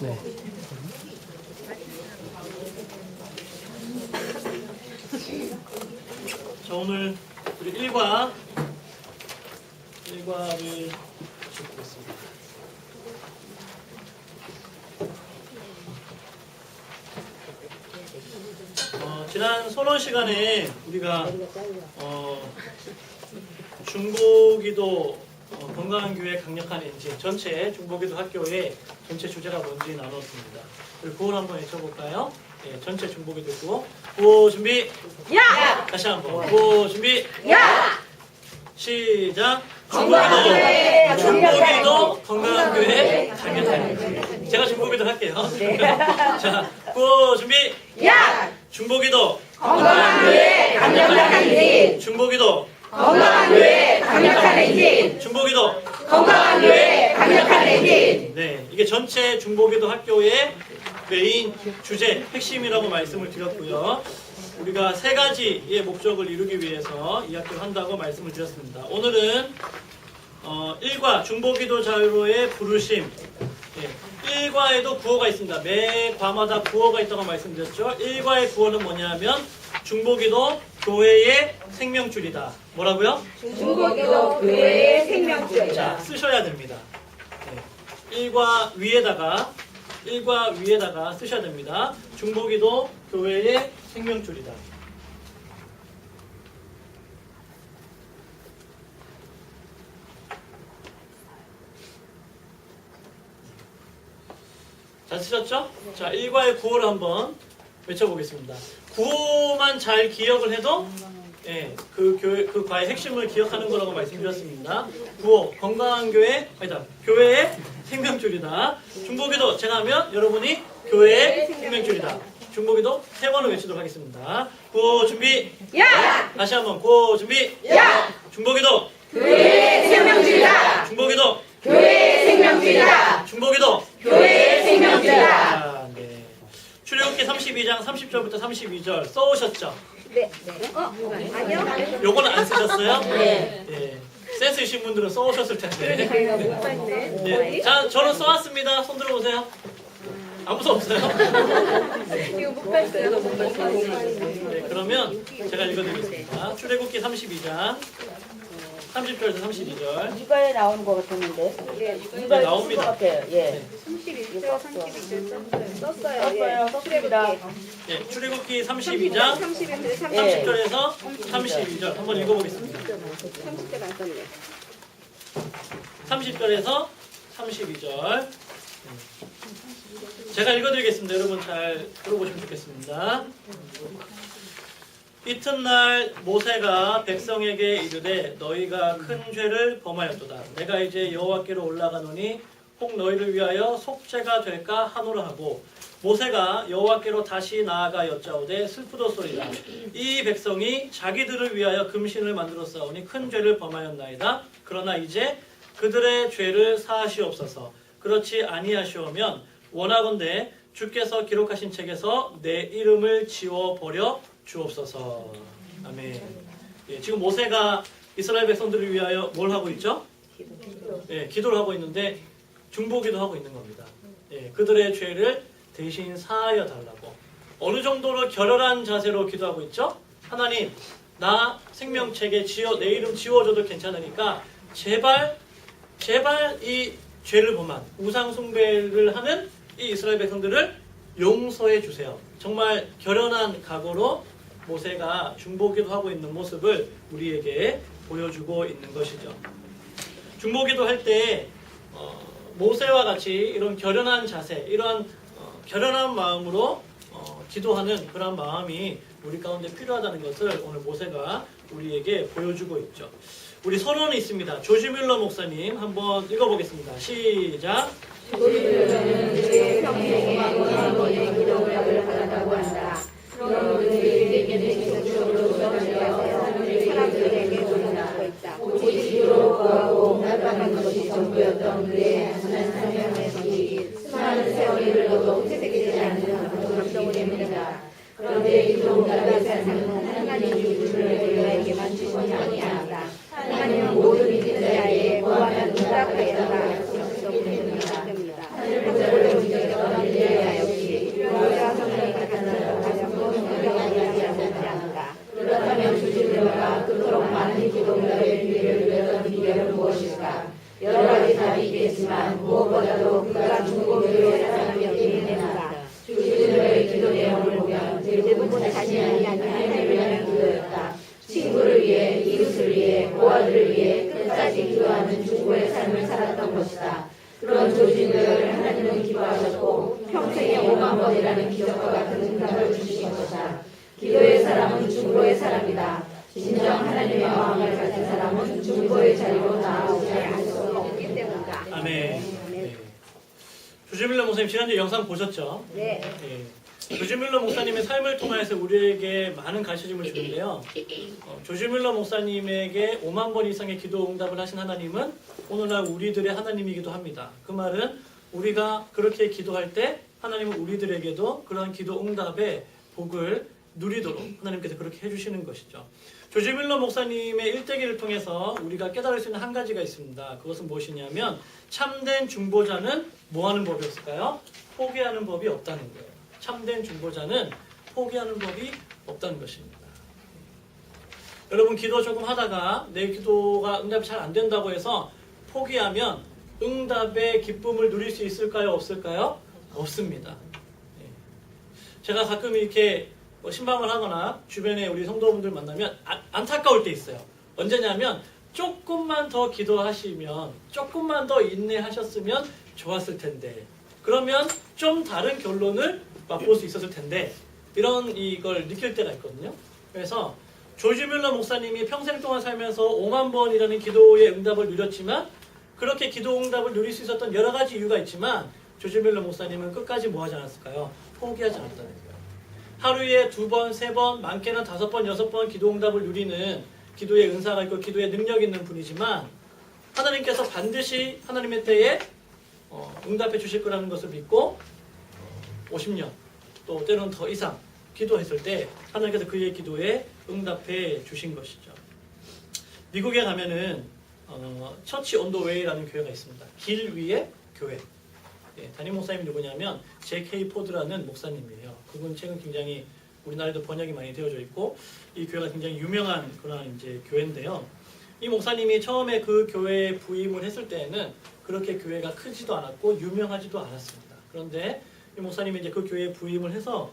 네. 자, 오늘 우리 1과를 보겠습니다. 지난 선언 시간에 우리가 중보기도 건강한 교회 강력한 엔진 전체 중보기도 학교의 전체 주제가 뭔지 나눴습니다. 그리고 구호를 한번 외쳐볼까요? 예, 전체 중보기도 구호. 구호 준비. 야! 다시 한번. 구호 준비. 야! 시작. 중보기도 중보기도 건강한 교회 강력한 엔진. 제가 중보기도 할게요. 자, 구호 준비. 야! 중보기도 건강한 교회 강력한 엔진! 중보기도 건강한 교회 강력한 엔진! 중보기도 건강한 교회 강력한 엔진! 네, 이게 전체 중보기도 학교의 메인 주제, 핵심이라고 말씀을 드렸고요. 우리가 세 가지의 목적을 이루기 위해서 이 학교를 한다고 말씀을 드렸습니다. 오늘은 1과 중보기도 자유로의 부르심. 예, 1과에도 구호가 있습니다. 매 과마다 구호가 있다고 말씀드렸죠. 1과의 구호는 뭐냐면 중보기도 교회의 생명줄이다. 뭐라고요? 중보기도 교회의 생명줄. 자, 쓰셔야 됩니다. 네. 1과 위에다가 쓰셔야 됩니다. 중보기도 교회의 생명줄이다. 잘 쓰셨죠? 자, 1과의 구호를 한번 외쳐보겠습니다. 구호만 잘 기억을 해도 예, 그 과의 핵심을 기억하는 거라고 말씀드렸습니다. 구호, 건강한 교회, 아니다, 교회의 생명줄이다. 중보기도 제가 하면 여러분이 교회의 생명줄이다. 중보기도 3번을 외치도록 하겠습니다. 구호 준비. 야! 다시 한번 구호 준비. 야! 중보기도 교회의 생명줄이다! 중보기도 교회의 생명줄이다! 중보기도 교회의 생명줄이다! 자, 네. 출애굽기 32장 30절부터 32절 써오셨죠? 네. 아니요? 요거는 안 쓰셨어요? 네. 예. 센스 있으신 분들은 써오셨을 텐데. 네. 자, 저는 써왔습니다. 손 들어보세요. 아무도 없어요? 이거 못 봤어요. 네, 그러면 제가 읽어드리겠습니다. 출애굽기 32장 30절에서 32절. 이거에 나오는 것 같았는데. 네, 이거에 나옵니다. 것 같아요. 예. 31절, 32절 썼어요. 썼어요. 썼습니다. 예, 출애굽기 32장 31절, 30절에서 32절 한번 읽어보겠습니다. 30절 안 썼네. 30절에서 32절. 제가 읽어드리겠습니다. 여러분 잘 들어보시면 좋겠습니다. 이튿날 모세가 백성에게 이르되 너희가 큰 죄를 범하였도다. 내가 이제 여호와께로 올라가노니 혹 너희를 위하여 속죄가 될까 하노라 하고 모세가 여호와께로 다시 나아가 여짜오되 슬프도소이다. 이 백성이 자기들을 위하여 금신을 만들었사오니 큰 죄를 범하였나이다. 그러나 이제 그들의 죄를 사하시옵소서. 그렇지 아니하시오면 원하건대 주께서 기록하신 책에서 내 이름을 지워버려 주옵소서. 아멘. 예, 지금 모세가 이스라엘 백성들을 위하여 뭘 하고 있죠? 예, 기도를 하고 있는데 중보기도 하고 있는 겁니다. 예, 그들의 죄를 대신 사하여 달라고. 어느 정도로 결연한 자세로 기도하고 있죠? 하나님, 나 생명책에 내 이름 지워줘도 괜찮으니까 제발 이 죄를 범한 우상 숭배를 하는 이 이스라엘 백성들을 용서해 주세요. 정말 결연한 각오로 모세가 중보기도 하고 있는 모습을 우리에게 보여주고 있는 것이죠. 중보기도 할 때 모세와 같이 이런 결연한 자세, 이런 결연한 마음으로 기도하는 그런 마음이 우리 가운데 필요하다는 것을 오늘 모세가 우리에게 보여주고 있죠. 우리 서론이 있습니다. 조지 뮬러 목사님 한번 읽어보겠습니다. 시작. 우리는 내 평생에 원하고의 기도를 하다고 한다. 그러므로 우리에게는 지속적으로 전하여 사람들에게 전하고 있다. 오직 주로 구하고 응답하는 것이 전부였던 그의 한순한 사명의 성이 수많은 세월이 흘러도 회색되지 않는 감동이기 때문이다. 그런데 기도 응답의 삶은 하나님이 우리를 우리에게만 주시지 아니한다. 하나님은 모든 믿는 자에게 구하면 응답하겠다. 약속하셨기 때문이다. 하늘보다 문제가 번이라는 기적과 같은 응답을 주시옵소서. 기도의 사람은 중보의 사람이다. 진정 하나님의 마음을 가진 사람은 중보의 자리로 나아오지 않을 수 없기 때문이다. 아멘. 네. 조지밀러 목사님 지난주 영상 보셨죠? 네. 조지밀러 목사님의 삶을 통해서 우리에게 많은 가르침을 주는데요. 조지밀러 목사님에게 5만 번 이상의 기도 응답을 하신 하나님은 오늘날 우리들의 하나님이기도 합니다. 그 말은 우리가 그렇게 기도할 때 하나님은 우리들에게도 그러한 기도 응답의 복을 누리도록 하나님께서 그렇게 해주시는 것이죠. 조지밀러 목사님의 일대기를 통해서 우리가 깨달을 수 있는 한 가지가 있습니다. 그것은 무엇이냐면 참된 중보자는 뭐 하는 법이 없을까요? 포기하는 법이 없다는 거예요. 참된 중보자는 포기하는 법이 없다는 것입니다. 여러분 기도 조금 하다가 내 기도가 응답이 잘 안 된다고 해서 포기하면 응답의 기쁨을 누릴 수 있을까요? 없을까요? 없습니다. 제가 가끔 이렇게 신방을 하거나 주변에 우리 성도분들 만나면 안타까울 때 있어요. 언제냐면 조금만 더 기도하시면 조금만 더 인내하셨으면 좋았을 텐데 그러면 좀 다른 결론을 맛볼 수 있었을 텐데 이런 이걸 느낄 때가 있거든요. 그래서 조지 밀러 목사님이 평생 동안 살면서 5만 번이라는 기도의 응답을 누렸지만 그렇게 기도 응답을 누릴 수 있었던 여러 가지 이유가 있지만 조지 밀러 목사님은 끝까지 뭐 하지 않았을까요? 포기하지 않았다는 거예요. 하루에 2번, 3번, 많게는 5번, 6번 기도 응답을 누리는 기도의 은사가 있고 기도의 능력이 있는 분이지만 하나님께서 반드시 하나님의 때에 응답해 주실 거라는 것을 믿고 50년 또 때로는 더 이상 기도했을 때 하나님께서 그의 기도에 응답해 주신 것이죠. 미국에 가면은 처치 온 더 웨이라는 교회가 있습니다. 길 위의 교회. 담임 목사님이 누구냐면 J.K. 포드라는 목사님이에요. 그분 최근 굉장히 우리나라에도 번역이 많이 되어져 있고 이 교회가 굉장히 유명한 그런 이제 교회인데요. 이 목사님이 처음에 그 교회에 부임을 했을 때에는 그렇게 교회가 크지도 않았고 유명하지도 않았습니다. 그런데 이 목사님이 이제 그 교회에 부임을 해서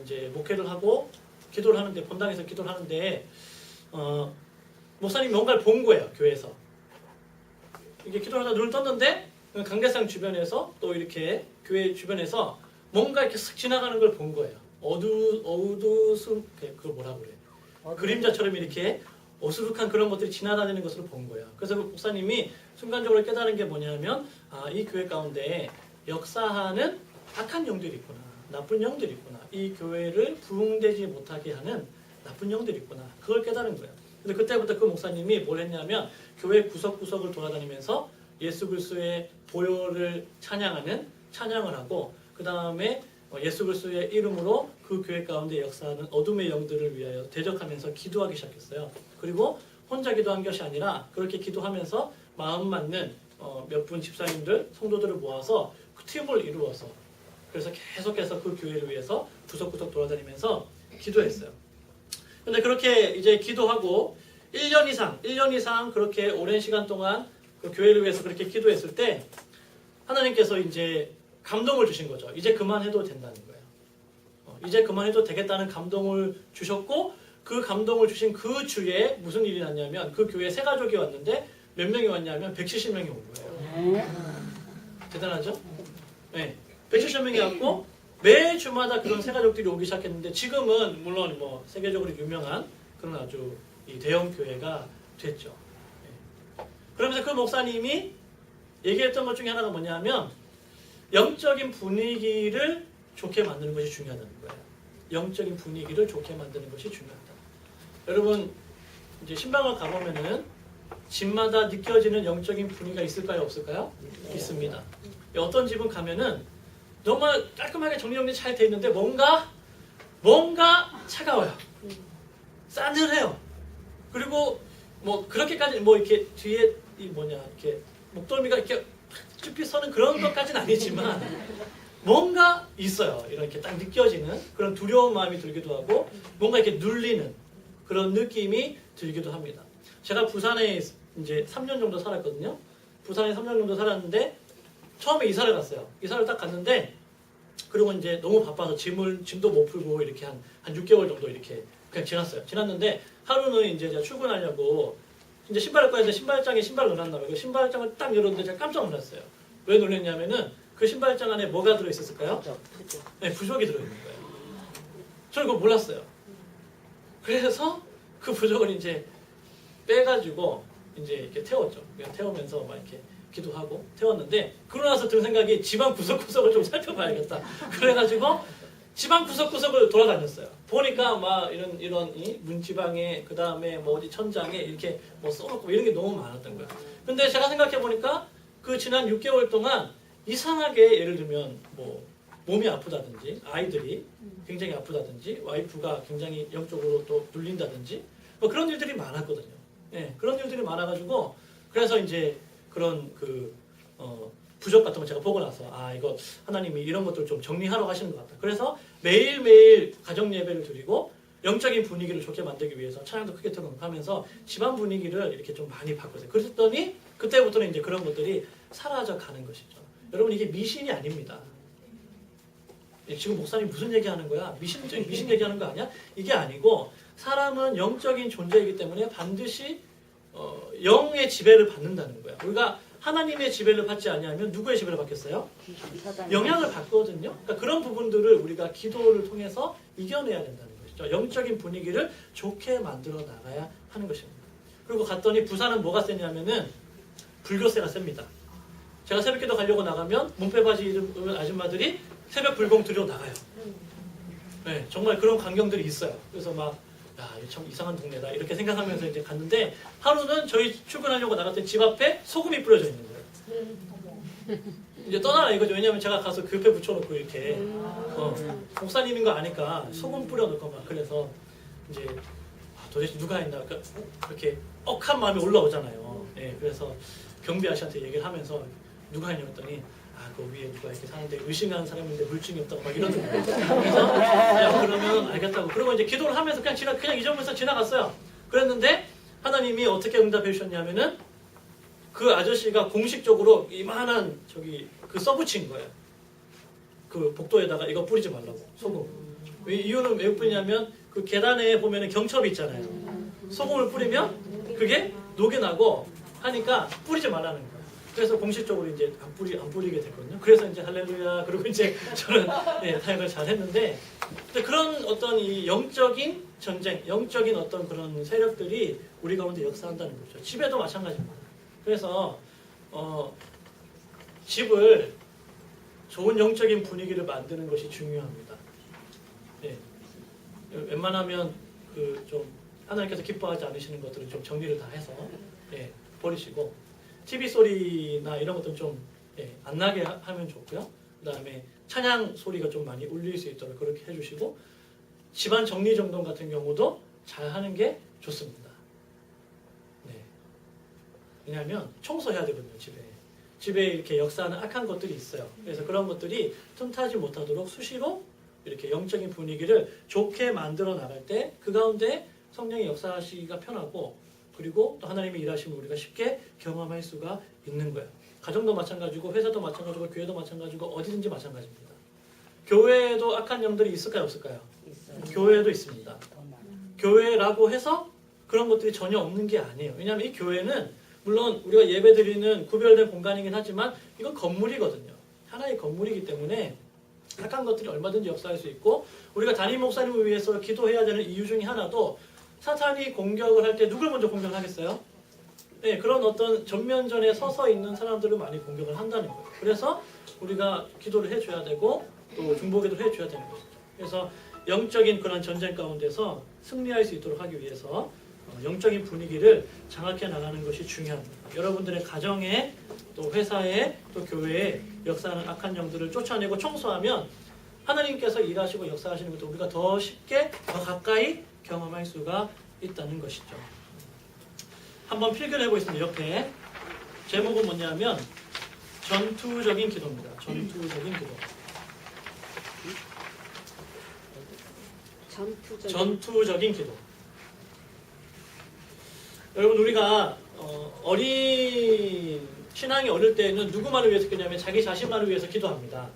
이제 목회를 하고 기도를 하는데 본당에서 기도를 하는데 목사님이 뭔가를 본 거예요. 교회에서 이게 기도를 하다 눈을 떴는데 강대상 주변에서 또 이렇게 교회 주변에서 뭔가 이렇게 슥 지나가는 걸 본 거예요. 어두운 그걸 뭐라 그래? 그림자처럼 이렇게 어수룩한 그런 것들이 지나다니는 것으로 본 거예요. 그래서 그 목사님이 순간적으로 깨달은 게 뭐냐면 이 교회 가운데 역사하는 악한 영들이 있구나. 나쁜 영들이 있구나. 이 교회를 부흥되지 못하게 하는 나쁜 영들이 있구나. 그걸 깨달은 거예요. 근데 그때부터 그 목사님이 뭘 했냐면 교회 구석구석을 돌아다니면서 예수 그리스도의 보혈을 찬양하는 찬양을 하고 그 다음에 예수 그리스도의 이름으로 그 교회 가운데 역사하는 어둠의 영들을 위하여 대적하면서 기도하기 시작했어요. 그리고 혼자 기도한 것이 아니라 그렇게 기도하면서 마음 맞는 몇 분 집사님들, 성도들을 모아서 그 팀을 이루어서 그래서 계속해서 그 교회를 위해서 구석구석 돌아다니면서 기도했어요. 근데 그렇게 이제 기도하고 1년 이상 그렇게 오랜 시간 동안 그 교회를 위해서 그렇게 기도했을 때 하나님께서 이제 감동을 주신 거죠. 이제 그만해도 된다는 거예요. 이제 그만해도 되겠다는 감동을 주셨고 그 감동을 주신 그 주에 무슨 일이 났냐면 그 교회에 세 가족이 왔는데 몇 명이 왔냐면 170명이 온 거예요. 대단하죠? 네. 170명이 왔고 매 주마다 그런 세 가족들이 오기 시작했는데 지금은 물론 뭐 세계적으로 유명한 그런 아주 이 대형 교회가 됐죠. 네. 그러면서 그 목사님이 얘기했던 것 중에 하나가 뭐냐면 영적인 분위기를 좋게 만드는 것이 중요하다는 거예요. 영적인 분위기를 좋게 만드는 것이 중요하다. 여러분 이제 신방을 가보면은 집마다 느껴지는 영적인 분위기가 있을까요? 없을까요? 있습니다. 어떤 집은 가면은 정말 깔끔하게 정리정리 잘 돼 있는데 뭔가 차가워요. 싸늘해요. 그리고 뭐 그렇게까지 뭐 이렇게 뒤에 이렇게 목덜미가 이렇게 쭈삐 서는 그런 것까지는 아니지만 뭔가 있어요. 이렇게 딱 느껴지는 그런 두려운 마음이 들기도 하고 뭔가 이렇게 눌리는 그런 느낌이 들기도 합니다. 제가 부산에 이제 3년 정도 살았거든요. 부산에 3년 정도 살았는데 처음에 이사를 갔어요. 이사를 딱 갔는데 그리고 이제 너무 바빠서 짐도 못 풀고 이렇게 한 6개월 정도 이렇게 그냥 지났어요. 지났는데 하루는 이제 제가 출근하려고 이제 신발을 꺼야 되는데 신발장에 신발을 넣어놨나 봐요. 신발장을 딱 열었는데 제가 깜짝 놀랐어요. 왜 놀랐냐면은 그 신발장 안에 뭐가 들어있었을까요? 네, 부적이 들어있는 거예요. 저는 그거 몰랐어요. 그래서 그 부적을 이제 빼가지고 이제 이렇게 태웠죠. 그냥 태우면서 막 이렇게 기도하고 태웠는데, 그러고 나서 든 생각이 집안 구석구석을 좀 살펴봐야겠다. 그래가지고 집안 구석구석을 돌아다녔어요. 보니까 막 이런 이 문지방에, 그 다음에 뭐 어디 천장에 이렇게 뭐 써놓고 이런 게 너무 많았던 거예요. 근데 제가 생각해 보니까 그 지난 6개월 동안 이상하게, 예를 들면 뭐 몸이 아프다든지, 아이들이 굉장히 아프다든지, 와이프가 굉장히 영적으로 또 눌린다든지, 뭐 그런 일들이 많았거든요. 예, 그런 일들이 많아가지고, 그래서 이제 그런 부적 같은 거 제가 보고 나서, 아, 이거 하나님이 이런 것들 좀 정리하러 가시는 것 같다. 그래서 매일매일 가정 예배를 드리고 영적인 분위기를 좋게 만들기 위해서 찬양도 크게 틀어놓으면서 집안 분위기를 이렇게 좀 많이 바꿨어요. 그랬더니 그때부터는 이제 그런 것들이 사라져 가는 것이죠. 여러분, 이게 미신이 아닙니다. 지금 목사님 무슨 얘기하는 거야? 미신 얘기하는 거 아니야? 이게 아니고, 사람은 영적인 존재이기 때문에 반드시 영의 지배를 받는다는 거야. 우리가 하나님의 지배를 받지 아니하면 누구의 지배를 받겠어요? 영향을 받거든요. 그러니까 그런 부분들을 우리가 기도를 통해서 이겨내야 된다는 것이죠. 영적인 분위기를 좋게 만들어 나가야 하는 것입니다. 그리고 갔더니 부산은 뭐가 세냐면은 불교세가 셉니다. 제가 새벽기도 가려고 나가면 문패바지 입은 아줌마들이 새벽 불공 들여 나가요. 네, 정말 그런 광경들이 있어요. 그래서 막, 야, 이거 참 이상한 동네다 이렇게 생각하면서 이제 갔는데, 하루는 저희 출근하려고 나갔더니 집 앞에 소금이 뿌려져 있는 거예요. 이제 떠나라 이거죠. 왜냐하면 제가 가서 그 옆에 붙여놓고 이렇게 목사님인 거 아니까 소금 뿌려놓고 막, 그래서 이제 도대체 누가 했나 그렇게 억한 마음이 올라오잖아요. 예, 그래서 경비 아저씨한테 얘기를 하면서 누가 했냐고 했더니, 그 위에 누가 이렇게 사는데 의심하는 사람인데 물증이 없다고 막 이러는 거예요. 그래서 야, 그러면 알겠다고. 그리고 이제 기도를 하면서 그냥 잊어버려서 지나갔어요. 그랬는데 하나님이 어떻게 응답해 주셨냐면은, 그 아저씨가 공식적으로 이만한 그 써붙인 거예요. 그 복도에다가 이거 뿌리지 말라고, 소금. 이유는 왜 뿌리냐면, 그 계단에 보면은 경첩이 있잖아요. 소금을 뿌리면 그게 녹여나고 하니까 뿌리지 말라는 거예요. 그래서 공식적으로 이제 안 뿌리게 됐거든요. 그래서 이제 할렐루야. 그리고 이제 저는 사역을 잘 했는데, 그런 어떤 이 영적인 전쟁, 영적인 어떤 그런 세력들이 우리 가운데 역사한다는 거죠. 집에도 마찬가지입니다. 그래서 집을 좋은 영적인 분위기를 만드는 것이 중요합니다. 예. 웬만하면 좀 하나님께서 기뻐하지 않으시는 것들은 좀 정리를 다 해서 버리시고, TV 소리나 이런 것들은 좀 안 나게 하면 좋고요. 그 다음에 찬양 소리가 좀 많이 울릴 수 있도록 그렇게 해주시고, 집안 정리정돈 같은 경우도 잘 하는 게 좋습니다. 네. 왜냐하면 청소해야 되거든요. 집에 이렇게 역사하는 악한 것들이 있어요. 그래서 그런 것들이 틈타지 못하도록 수시로 이렇게 영적인 분위기를 좋게 만들어 나갈 때 그 가운데 성령이 역사하시기가 편하고, 그리고 또 하나님이 일하시면 우리가 쉽게 경험할 수가 있는 거예요. 가정도 마찬가지고, 회사도 마찬가지고, 교회도 마찬가지고, 어디든지 마찬가지입니다. 교회에도 악한 영들이 있을까요, 없을까요? 있어요. 교회에도 있습니다. 교회라고 해서 그런 것들이 전혀 없는 게 아니에요. 왜냐하면 이 교회는 물론 우리가 예배드리는 구별된 공간이긴 하지만 이건 건물이거든요. 하나의 건물이기 때문에 악한 것들이 얼마든지 역사할 수 있고, 우리가 담임 목사님을 위해서 기도해야 되는 이유 중에 하나도, 사탄이 공격을 할 때 누굴 먼저 공격을 하겠어요? 네, 그런 어떤 전면전에 서서 있는 사람들을 많이 공격을 한다는 거예요. 그래서 우리가 기도를 해줘야 되고, 또 중보기도를 해줘야 되는 것이죠. 그래서 영적인 그런 전쟁 가운데서 승리할 수 있도록 하기 위해서 영적인 분위기를 장악해 나가는 것이 중요합니다. 여러분들의 가정에, 또 회사에, 또 교회에 역사하는 악한 영들을 쫓아내고 청소하면 하나님께서 일하시고 역사하시는 것도 우리가 더 쉽게, 더 가까이 경험할 수가 있다는 것이죠. 한번 필기를 해보겠습니다. 옆에 제목은 뭐냐면 전투적인 기도입니다. 전투적인 기도. 전투적인 기도. 여러분, 우리가 신앙이 어릴 때는 누구만을 위해서 기도하냐면 자기 자신만을 위해서 기도합니다.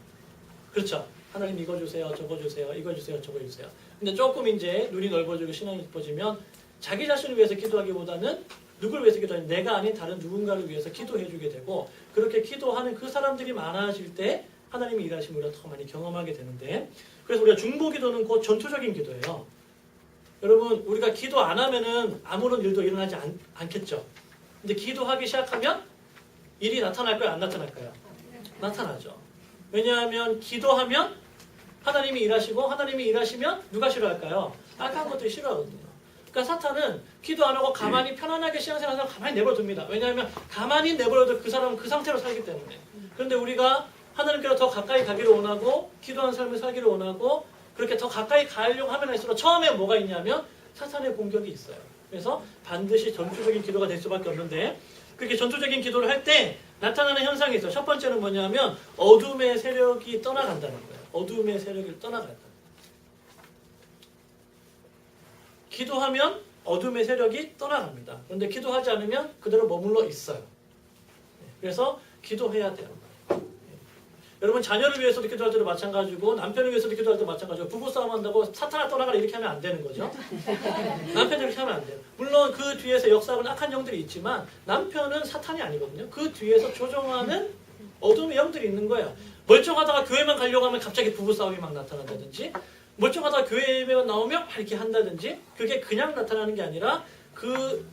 그렇죠? 하나님 이거 주세요, 저거 주세요, 이거 주세요, 저거 주세요. 근데 조금 이제 눈이 넓어지고 신앙이 깊어지면 자기 자신을 위해서 기도하기보다는 누구를 위해서 기도하냐면 내가 아닌 다른 누군가를 위해서 기도해주게 되고, 그렇게 기도하는 그 사람들이 많아질 때 하나님이 일하심을 우리가 더 많이 경험하게 되는데, 그래서 우리가 중보기도는 곧 전투적인 기도예요. 여러분, 우리가 기도 안 하면은 아무런 일도 일어나지 않겠죠. 근데 기도하기 시작하면 일이 나타날까요? 안 나타날까요? 나타나죠. 왜냐하면 기도하면 하나님이 일하시고, 하나님이 일하시면 누가 싫어할까요? 악한 것들이 싫어하거든요. 그러니까 사탄은 기도 안 하고 가만히 편안하게 신앙생활 하면 가만히 내버려둡니다. 왜냐하면 가만히 내버려도 그 사람은 그 상태로 살기 때문에. 그런데 우리가 하나님께로 더 가까이 가기를 원하고 기도하는 삶을 살기를 원하고 그렇게 더 가까이 가려고 하면 할수록 처음에 뭐가 있냐면 사탄의 공격이 있어요. 그래서 반드시 전투적인 기도가 될 수밖에 없는데, 그렇게 전투적인 기도를 할 때 나타나는 현상이 있어요. 첫 번째는 뭐냐면 어둠의 세력이 떠나간다는 거예요. 어둠의 세력이 떠나간다. 기도하면 어둠의 세력이 떠나갑니다. 그런데 기도하지 않으면 그대로 머물러 있어요. 그래서 기도해야 돼요. 여러분, 자녀를 위해서도 기도할 때도 마찬가지고 남편을 위해서도 기도할 때도 마찬가지고, 부부싸움 한다고 사탄아 떠나가라 이렇게 하면 안 되는 거죠. 남편이 이렇게 하면 안 돼요. 물론 그 뒤에서 역사하는 악한 영들이 있지만 남편은 사탄이 아니거든요. 그 뒤에서 조종하는 어둠의 영들이 있는 거예요. 멀쩡하다가 교회만 가려고 하면 갑자기 부부싸움이 막 나타난다든지, 멀쩡하다가 교회만 나오면 이렇게 한다든지, 그게 그냥 나타나는 게 아니라 그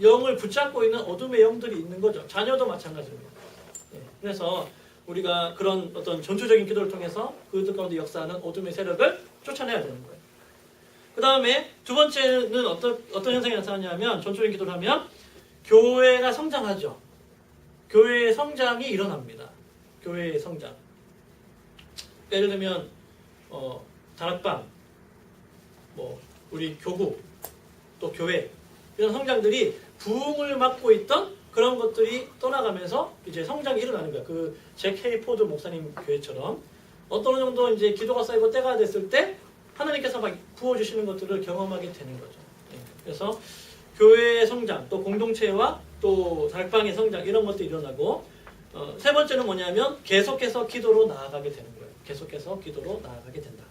영을 붙잡고 있는 어둠의 영들이 있는 거죠. 자녀도 마찬가지입니다. 그래서 우리가 그런 어떤 전투적인 기도를 통해서 그들 가운데 역사하는 어둠의 세력을 쫓아내야 되는 거예요. 그 다음에 두 번째는 어떤 현상이 나타나냐면, 전투적인 기도를 하면 교회가 성장하죠. 교회의 성장이 일어납니다. 교회의 성장. 예를 들면 다락방, 우리 교구, 또 교회, 이런 성장들이 부흥을 맡고 있던 그런 것들이 떠나가면서 이제 성장이 일어나는 거야. 그 잭 헤이포드 목사님 교회처럼 어떤 정도 이제 기도가 쌓이고 때가 됐을 때 하나님께서 막 부어주시는 것들을 경험하게 되는 거죠. 그래서 교회의 성장, 또 공동체와 또 다락방의 성장, 이런 것들이 일어나고, 세 번째는 뭐냐면 계속해서 기도로 나아가게 되는 거예요. 계속해서 기도로 나아가게 된다.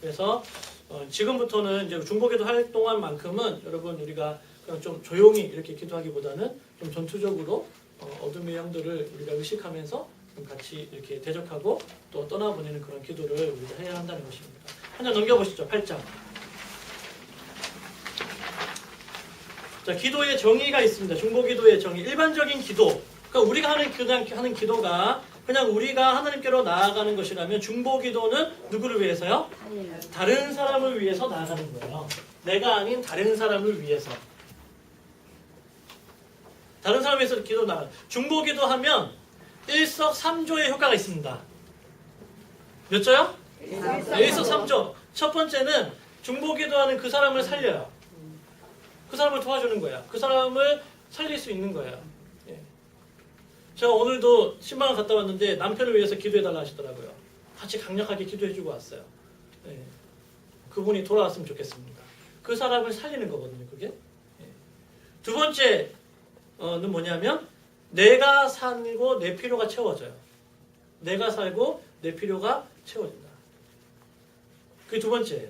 그래서 지금부터는 이제 중보기도 활동한만큼은 여러분, 우리가 그냥 좀 조용히 이렇게 기도하기보다는 좀 전투적으로 어둠의 영들을 우리가 의식하면서 좀 같이 이렇게 대적하고 또 떠나보내는 그런 기도를 우리가 해야 한다는 것입니다. 한 장 넘겨보시죠. 8장. 자, 기도의 정의가 있습니다. 중보기도의 정의. 일반적인 기도. 그러니까 우리가 하는 기도가 그냥 우리가 하나님께로 나아가는 것이라면, 중보기도는 누구를 위해서요? 다른 사람을 위해서 나아가는 거예요. 내가 아닌 다른 사람을 위해서. 다른 사람을 위해서 기도 나아가는. 중보기도 하면 일석삼조의 효과가 있습니다. 몇 조요? 일석삼조. 첫 번째는 중보기도하는 그 사람을 살려요. 그 사람을 도와주는 거야. 그 사람을 살릴 수 있는 거예요. 제가 오늘도 신방을 갔다 왔는데 남편을 위해서 기도해달라 하시더라고요. 같이 강력하게 기도해주고 왔어요. 그분이 돌아왔으면 좋겠습니다. 그 사람을 살리는 거거든요, 그게. 두 번째는 뭐냐면 내가 살고 내 필요가 채워져요. 내가 살고 내 필요가 채워진다. 그게 두 번째예요.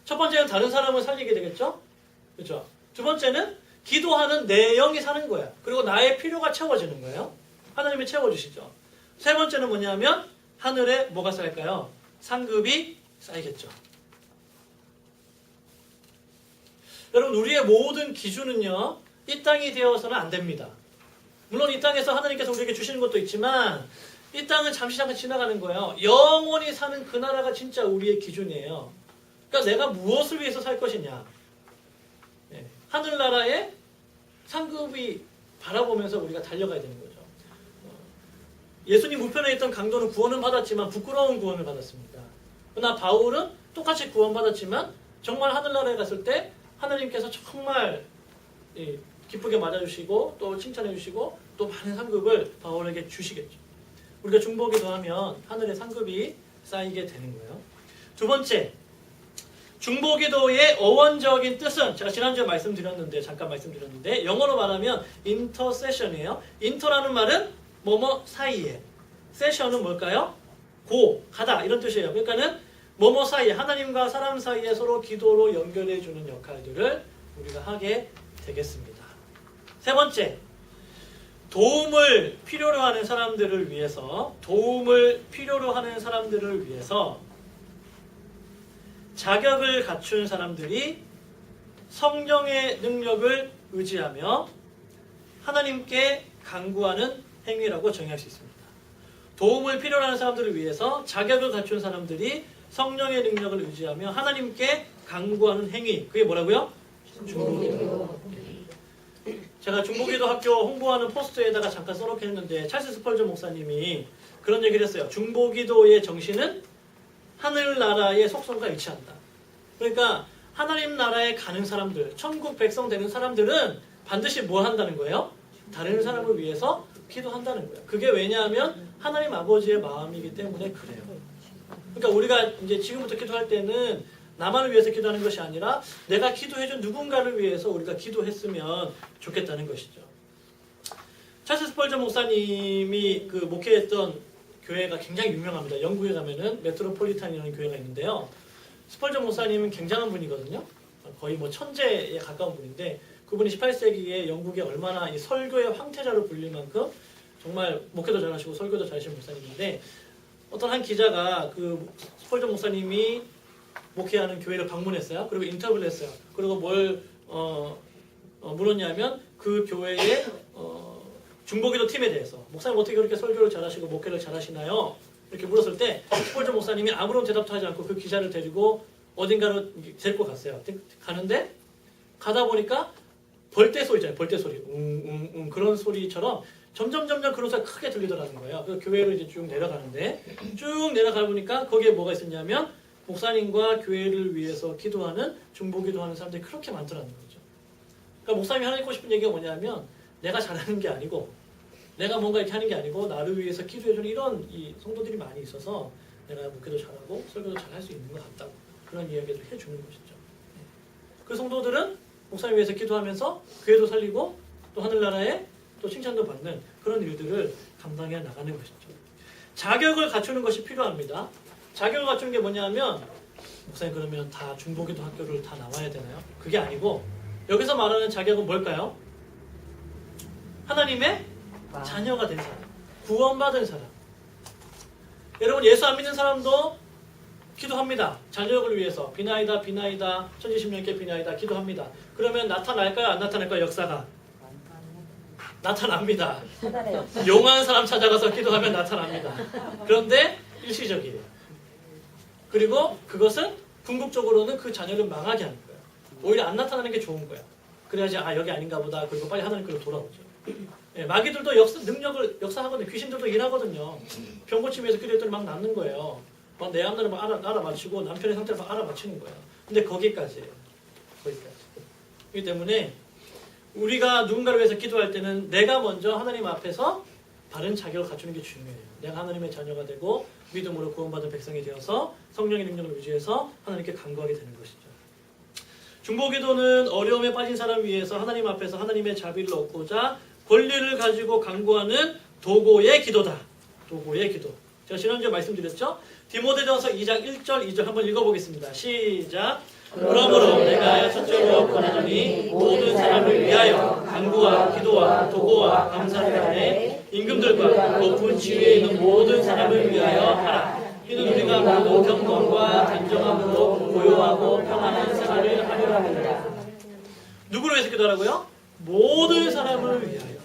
첫 번째는 다른 사람을 살리게 되겠죠? 그렇죠? 두 번째는 기도하는 내 영이 사는 거야. 그리고 나의 필요가 채워지는 거예요. 하나님이 채워주시죠. 세 번째는 뭐냐면 하늘에 뭐가 쌓일까요? 상급이 쌓이겠죠. 여러분, 우리의 모든 기준은요, 이 땅이 되어서는 안 됩니다. 물론 이 땅에서 하나님께서 우리에게 주시는 것도 있지만 이 땅은 잠시 잠깐 지나가는 거예요. 영원히 사는 그 나라가 진짜 우리의 기준이에요. 그러니까 내가 무엇을 위해서 살 것이냐. 하늘나라의 상급이 바라보면서 우리가 달려가야 되는 거죠. 예수님 우편에 있던 강도는 구원을 받았지만 부끄러운 구원을 받았습니다. 그러나 바울은 똑같이 구원받았지만 정말 하늘나라에 갔을 때 하나님께서 정말 기쁘게 맞아주시고 또 칭찬해주시고 또 많은 상급을 바울에게 주시겠죠. 우리가 중보기도 하면 하늘의 상급이 쌓이게 되는 거예요. 두 번째, 중보기도의 어원적인 뜻은 제가 지난주에 잠깐 말씀드렸는데 영어로 말하면 intercession이에요. inter라는 말은 뭐뭐 사이에, session은 뭘까요? 가다 이런 뜻이에요. 그러니까는 뭐뭐 사이, 하나님과 사람 사이에 서로 기도로 연결해 주는 역할들을 우리가 하게 되겠습니다. 세 번째, 도움을 필요로 하는 사람들을 위해서 자격을 갖춘 사람들이 성령의 능력을 의지하며 하나님께 간구하는 행위라고 정의할 수 있습니다. 도움을 필요로 하는 사람들을 위해서 자격을 갖춘 사람들이 성령의 능력을 의지하며 하나님께 간구하는 행위, 그게 뭐라고요? 중보기도. 제가 중보기도 학교 홍보하는 포스터에다가 잠깐 써놓긴 했는데 찰스 스펄전 목사님이 그런 얘기를 했어요. 중보기도의 정신은 하늘나라의 속성과 일치한다. 그러니까 하나님 나라에 가는 사람들, 천국 백성 되는 사람들은 반드시 뭐 한다는 거예요? 다른 사람을 위해서 기도한다는 거예요. 그게 왜냐하면 하나님 아버지의 마음이기 때문에 그래요. 그러니까 우리가 이제 지금부터 기도할 때는 나만을 위해서 기도하는 것이 아니라 내가 기도해준 누군가를 위해서 우리가 기도했으면 좋겠다는 것이죠. 찰스 스펄전 목사님이 그 목회했던 교회가 굉장히 유명합니다. 영국에 가면은 메트로폴리탄이라는 교회가 있는데요. 스펄전 목사님은 굉장한 분이거든요. 거의 뭐 천재에 가까운 분인데 그분이 18세기에 영국에 얼마나 이 설교의 황태자로 불릴 만큼 정말 목회도 잘하시고 설교도 잘하시는 목사님인데 어떤 한 기자가 그 스펄전 목사님이 목회하는 교회를 방문했어요. 그리고 인터뷰를 했어요. 그리고 뭘 물었냐면 그 교회의 중보기도 팀에 대해서 목사님 어떻게 그렇게 설교를 잘하시고 목회를 잘하시나요? 이렇게 물었을 때 스펄전 목사님이 아무런 대답도 하지 않고 그 기자를 데리고 어딘가로 데리고 갔어요. 가는데 가다 보니까 벌떼 소리 있잖아요. 벌떼 소리. 그런 소리처럼 점점 그런 소리가 크게 들리더라는 거예요. 그래서 교회로 이제 쭉 내려가는데 쭉 내려가 보니까 거기에 뭐가 있었냐면 목사님과 교회를 위해서 기도하는 중보기도하는 사람들이 그렇게 많더라는 거죠. 그러니까 목사님이 하고 싶은 얘기가 뭐냐면 내가 잘하는 게 아니고 내가 뭔가 이렇게 하는 게 아니고 나를 위해서 기도해주는 이런 이 성도들이 많이 있어서 내가 목회도 잘하고 설교도 잘할 수 있는 것 같다고 그런 이야기를 해주는 것이죠. 그 성도들은 목사님 위해서 기도하면서 교회도 살리고 또 하늘나라에 또 칭찬도 받는 그런 일들을 감당해 나가는 것이죠. 자격을 갖추는 것이 필요합니다. 자격을 갖추는 게 뭐냐면 목사님 그러면 다 중보기도 학교를 다 나와야 되나요? 그게 아니고 여기서 말하는 자격은 뭘까요? 하나님의 자녀가 된 사람, 구원받은 사람. 여러분 예수 안 믿는 사람도 기도합니다. 자녀를 위해서 비나이다 천지신명께 비나이다 기도합니다. 그러면 나타날까요? 안 나타날까요? 역사가? 나타납니다. 용한 사람 찾아가서 기도하면 나타납니다. 그런데 일시적이에요. 그리고 그것은 궁극적으로는 그 자녀를 망하게 하는 거예요. 오히려 안 나타나는 게 좋은 거야. 그래야지 여기 아닌가 보다. 그리고 빨리 하나님께로 돌아오죠. 예, 마귀들도 능력을 역사하거든요. 귀신들도 일하거든요. 병 고치면서 기도했더니 막 낫는 거예요. 막 내 앞날을 막 알아맞히고 남편의 상태를 막 알아맞히는 거예요. 근데 거기까지예요. 거기까지. 그렇기 때문에 우리가 누군가를 위해서 기도할 때는 내가 먼저 하나님 앞에서 바른 자격을 갖추는 게 중요해요. 내가 하나님의 자녀가 되고 믿음으로 구원받은 백성이 되어서 성령의 능력을 유지해서 하나님께 간구하게 되는 것이죠. 중보기도는 어려움에 빠진 사람을 위해서 하나님 앞에서 하나님의 자비를 얻고자 권리를 가지고 간구하는 도고의 기도다. 도고의 기도. 제가 지난주에 말씀드렸죠? 디모데전서 2장 1절 2절 한번 읽어보겠습니다. 시작. 그러므로 내가 첫째로 권하노니 모든 사람을 위하여 간구와 기도와 도고와 감사를 하되 임금들과 높은 지위에 있는 모든 사람을 위하여 하라. 이는 우리가 모두 경건과 단정함으로 고요하고 평안한 생활을 하려 합니다. 누구를 위해서 기도하라고요? 모든 사람을 위하여.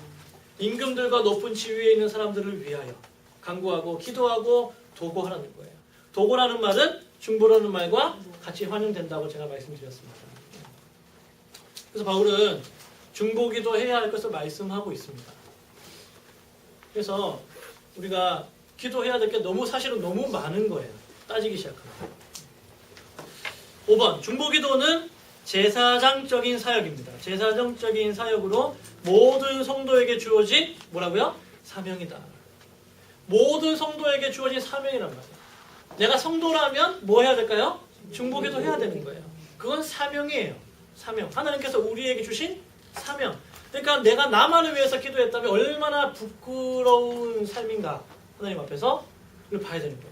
임금들과 높은 지위에 있는 사람들을 위하여 간구하고 기도하고 도고하라는 거예요. 도고라는 말은 중보라는 말과 같이 환영된다고 제가 말씀드렸습니다. 그래서 바울은 중보기도 해야 할 것을 말씀하고 있습니다. 그래서 우리가 기도해야 될 게 사실은 너무 많은 거예요. 따지기 시작하면. 5번 중보기도는 제사장적인 사역입니다. 제사장적인 사역으로 모든 성도에게 주어진 뭐라고요? 사명이다. 모든 성도에게 주어진 사명이란 말이에요. 내가 성도라면 뭐 해야 될까요? 중보기도 해야 되는 거예요. 그건 사명이에요. 사명. 하나님께서 우리에게 주신 사명. 그러니까 내가 나만을 위해서 기도했다면 얼마나 부끄러운 삶인가 하나님 앞에서 그걸 봐야 되는 거예요.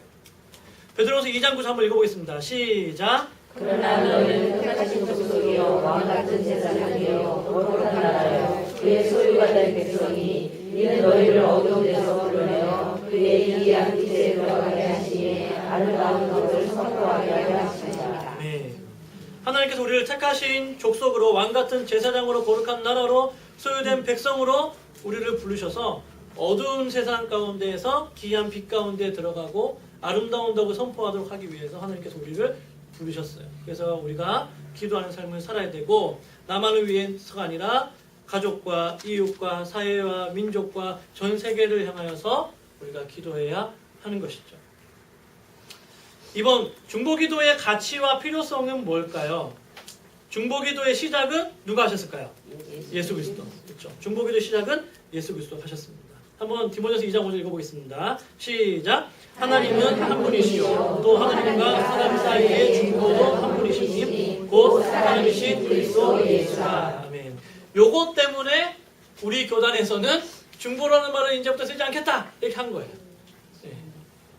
베드로서 2장 9절 한번 읽어보겠습니다. 시작. 그러나 너희는 택하신 족속이요 왕같은 제사장이요 거룩한 나라요 그의 소유가 될 백성이 이는 너희를 어두운 데서 불러내어 그의 기이한 빛에 들어가게 하시니 아름다운 것을 선포하게 하십니다. 네. 하나님께서 우리를 택하신 족속으로 왕같은 제사장으로 거룩한 나라로 소유된 백성으로 우리를 부르셔서 어두운 세상 가운데에서 기이한 빛 가운데 들어가고 아름다운 덕을 선포하도록 하기 위해서 하나님께서 우리를 부르셨어요. 그래서 우리가 기도하는 삶을 살아야 되고 나만을 위해서가 아니라 가족과 이웃과 사회와 민족과 전 세계를 향하여서 우리가 기도해야 하는 것이죠. 이번 중보기도의 가치와 필요성은 뭘까요? 중보기도의 시작은 누가 하셨을까요? 예수 그리스도. 그렇죠. 중보기도의 시작은 예수 그리스도가 하셨습니다. 한번 디모데서 2장 5절 읽어보겠습니다. 시작. 하나님은 한 분이시요 또 하나님과 사람 사이의 중보도 한 분이시니 곧 하나님이신 그리스도 예수라. 아멘. 요것 때문에 우리 교단에서는 중보라는 말을 이제부터 쓰지 않겠다 이렇게 한 거예요. 네.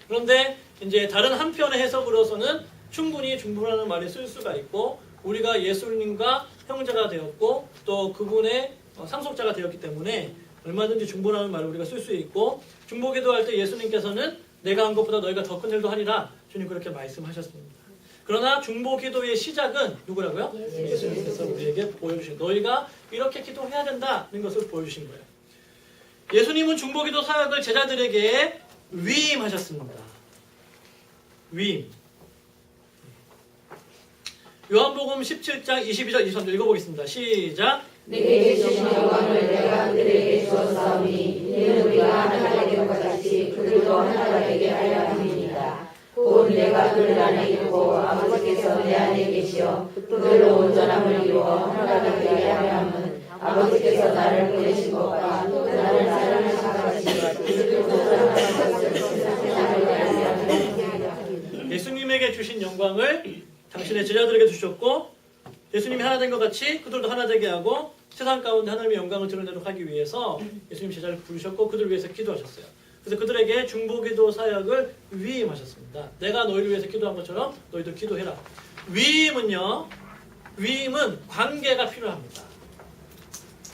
그런데 이제 다른 한편의 해석으로서는 충분히 중보라는 말을 쓸 수가 있고 우리가 예수님과 형제가 되었고 또 그분의 상속자가 되었기 때문에 얼마든지 중보라는 말을 우리가 쓸 수 있고 중보기도할 때 예수님께서는 내가 한 것보다 너희가 더 큰 일도 하리라 주님 그렇게 말씀하셨습니다. 그러나 중보기도의 시작은 누구라고요? 예수님께서 우리에게 보여주신 너희가 이렇게 기도해야 된다는 것을 보여주신 거예요. 예수님은 중보기도 사역을 제자들에게 위임하셨습니다. 위임. 요한복음 17장 22절 23절 읽어보겠습니다. 시작. 내게 주신 영광을 내가 그들에게 주었사오니 이는 우리가 하나가 된 것 같이 그들도 하나가 되게 하려 함이니라. 곧 내가 그들 안에 있고 아버지께서 내 안에 계시어 그들로 온전함을 이루어 하나가 되게 하려 함은 아버지께서 나를 보내신 것과 또 나를 사랑하신 것같이 그들도 하나가 되었을 세상을 알게 하리라. 예수님에게 주신 영광을 당신의 제자들에게 주셨고 예수님이 하나 된 것 같이 그들도 하나 되게 하고 세상 가운데 하나님의 영광을 드러내도록 하기 위해서 예수님 제자를 부르셨고 그들을 위해서 기도하셨어요. 그래서 그들에게 중보기도 사역을 위임하셨습니다. 내가 너희를 위해서 기도한 것처럼 너희도 기도해라. 위임은 관계가 필요합니다.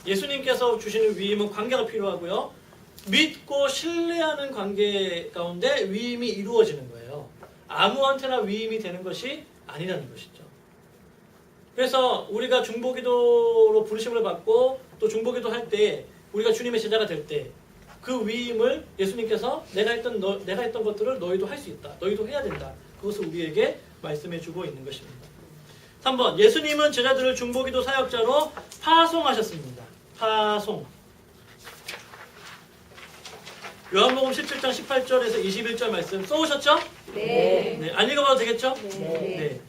예수님께서 주시는 위임은 관계가 필요하고요. 믿고 신뢰하는 관계 가운데 위임이 이루어지는 거예요. 아무한테나 위임이 되는 것이 아니라는 것이죠. 그래서 우리가 중보기도로 부르심을 받고 또 중보기도 할 때 우리가 주님의 제자가 될 때 그 위임을 예수님께서 내가 했던 것들을 너희도 할 수 있다. 너희도 해야 된다. 그것을 우리에게 말씀해 주고 있는 것입니다. 3번 예수님은 제자들을 중보기도 사역자로 파송하셨습니다. 파송. 요한복음 17장 18절에서 21절 말씀 써오셨죠? 네. 안 읽어봐도 되겠죠? 네.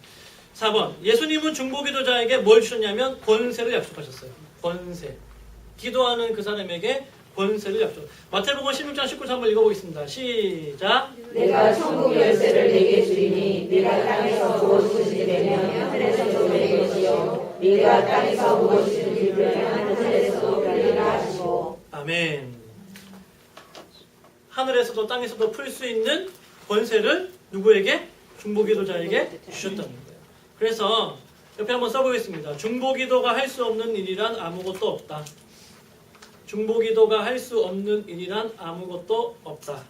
4번 예수님은 중보기도자에게 뭘 주셨냐면 권세를 약속하셨어요. 권세. 기도하는 그 사람에게 권세를 약속. 마태복음 16장 19절 한번 읽어보겠습니다. 시작. 내가 천국 열쇠를 내게 주리니 네가 땅에서 무엇을 내면 하늘에서도 내 것이요 네가 땅에서 무엇을 빌면 하늘에서도 빌리라 하시고. 아멘. 하늘에서도 땅에서도 풀 수 있는 권세를 누구에게? 중보기도자에게 주셨다는 거예요. 그래서 옆에 한번 써보겠습니다. 중보기도가 할 수 없는 일이란 아무것도 없다. 중보기도가 할 수 없는 일이란 아무것도 없다.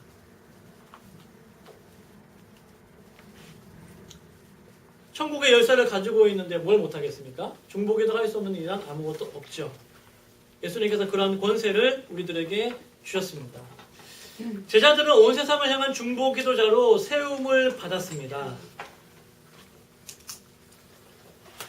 천국의 열쇠를 가지고 있는데 뭘 못하겠습니까? 중보기도가 할 수 없는 일이란 아무것도 없죠. 예수님께서 그러한 권세를 우리들에게 주셨습니다. 제자들은 온 세상을 향한 중보기도자로 세움을 받았습니다.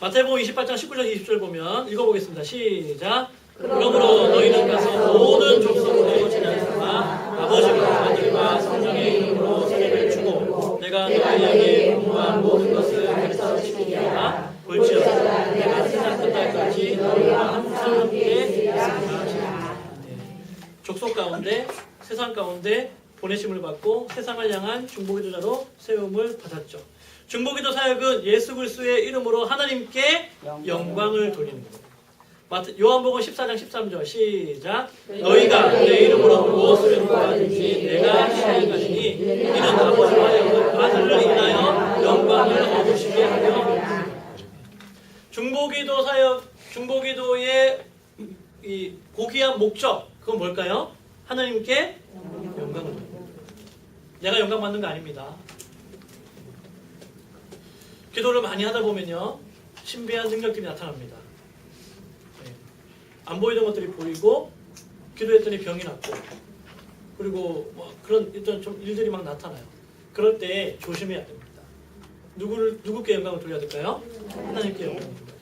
마태복음 28장 19절 20절 보면 읽어보겠습니다. 시작. 그러므로 너희는 가서 모든 족속으로 제자를 삼아 아버지와 아들과 성령의 이름으로 세례를 주고 내가 너희에게 공부한 모든 것을 가르쳐 지키게 하라. 볼지어다 내가 세상 끝날까지 너희와 항상 함께 있으리라. 족속 가운데 세상 가운데 보내심을 받고 세상을 향한 중보기도자로 세움을 받았죠. 중보기도 사역은 예수 그리스도의 이름으로 하나님께 영광을 돌리는 겁니다. 요한복음 14장 13절 시작. 너희가 내 이름으로 무엇을 구하든지 내가 시행하시니 이는 아버지와 아들을 인하여 영광을 얻으시게 하려. 중보기도 사역, 중보기도의 이 고귀한 목적, 그건 뭘까요? 하나님께 영광을 받는 거예요. 내가 영광 받는 거 아닙니다. 기도를 많이 하다 보면요, 신비한 능력들이 나타납니다. 네. 안 보이던 것들이 보이고, 기도했더니 병이 낫고, 그리고 뭐 그런 일단 좀 일들이 막 나타나요. 그럴 때 조심해야 됩니다. 누구께 영광을 돌려야 될까요? 하나님께 영광을 돌려야 됩니다.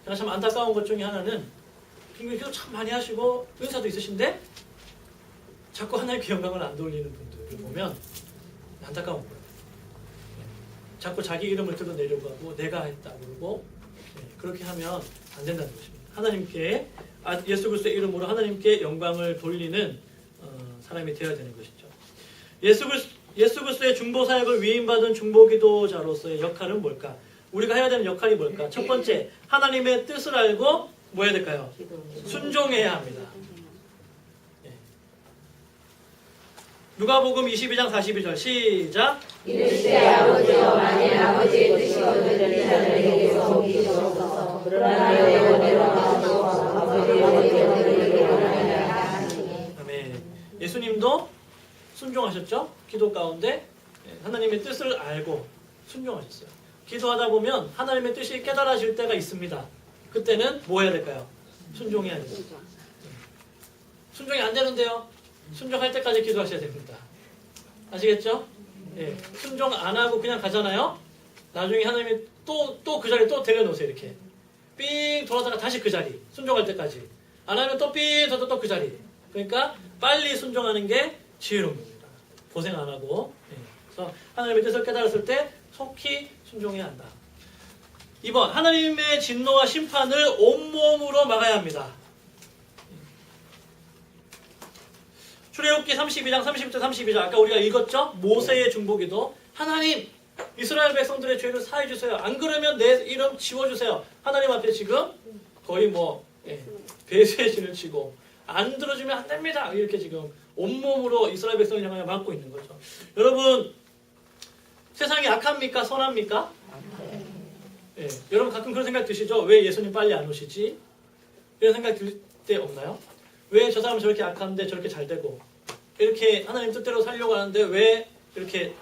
제가 참 안타까운 것 중에 하나는 빙빙 기도 참 많이 하시고 은사도 있으신데 자꾸 하나님께 영광을 안 돌리는 분들을 보면 안타까운 거예요. 자꾸 자기 이름을 드러내려고 하고 내가 했다 그러고 그렇게 하면 안 된다는 것입니다. 하나님께 예수 그리스도의 이름으로 하나님께 영광을 돌리는 사람이 되어야 되는 것이죠. 예수 그리스도의 중보 사역을 위임받은 중보기도자로서의 역할은 뭘까? 우리가 해야 되는 역할이 뭘까? 첫 번째, 하나님의 뜻을 알고 뭐 해야 될까요? 순종해야 합니다. 누가복음 22장 42절 시작. 이르시되 아버지여 만일 아버지의 뜻이 거두는 자들에게서 옮기소서. 그러나 영원대로 하소서. 아버지의 뜻을 원하노라 하시니. 아멘. 예수님도 순종하셨죠? 기도 가운데 하나님의 뜻을 알고 순종하셨어요. 기도하다 보면 하나님의 뜻이 깨달아질 때가 있습니다. 그때는 뭐 해야 될까요? 순종해야 됩니다. 순종이 안 되는데요. 순종할 때까지 기도하셔야 됩니다. 아시겠죠? 예. 순종 안 하고 그냥 가잖아요. 나중에 하나님이 또 그 자리에 또 데려놓으세요. 이렇게 삥 돌아다가 다시 그 자리 순종할 때까지 안 하면 또 삥 돌아서 또 그 자리. 그러니까 빨리 순종하는 게 지혜로운 겁니다. 고생 안 하고. 예. 그래서 하나님의 뜻을 깨달았을 때 속히 순종해야 한다. 2번, 하나님의 진노와 심판을 온몸으로 막아야 합니다. 출애굽기 32장 30절 32절 아까 우리가 읽었죠? 모세의 중보기도. 하나님, 이스라엘 백성들의 죄를 사해 주세요. 안 그러면 내 이름 지워주세요. 하나님 앞에 지금 거의 배수의 진을 치고 안 들어주면 안 됩니다. 이렇게 지금 온몸으로 이스라엘 백성을 향하여 막고 있는 거죠. 여러분, 세상이 악합니까? 선합니까? 예, 여러분 가끔 그런 생각 드시죠? 왜 예수님 빨리 안 오시지? 이런 생각 들 때 없나요? 왜 저 사람은 저렇게 악한데 저렇게 잘 되고 이렇게 하나님 뜻대로 살려고 하는데 왜 이렇게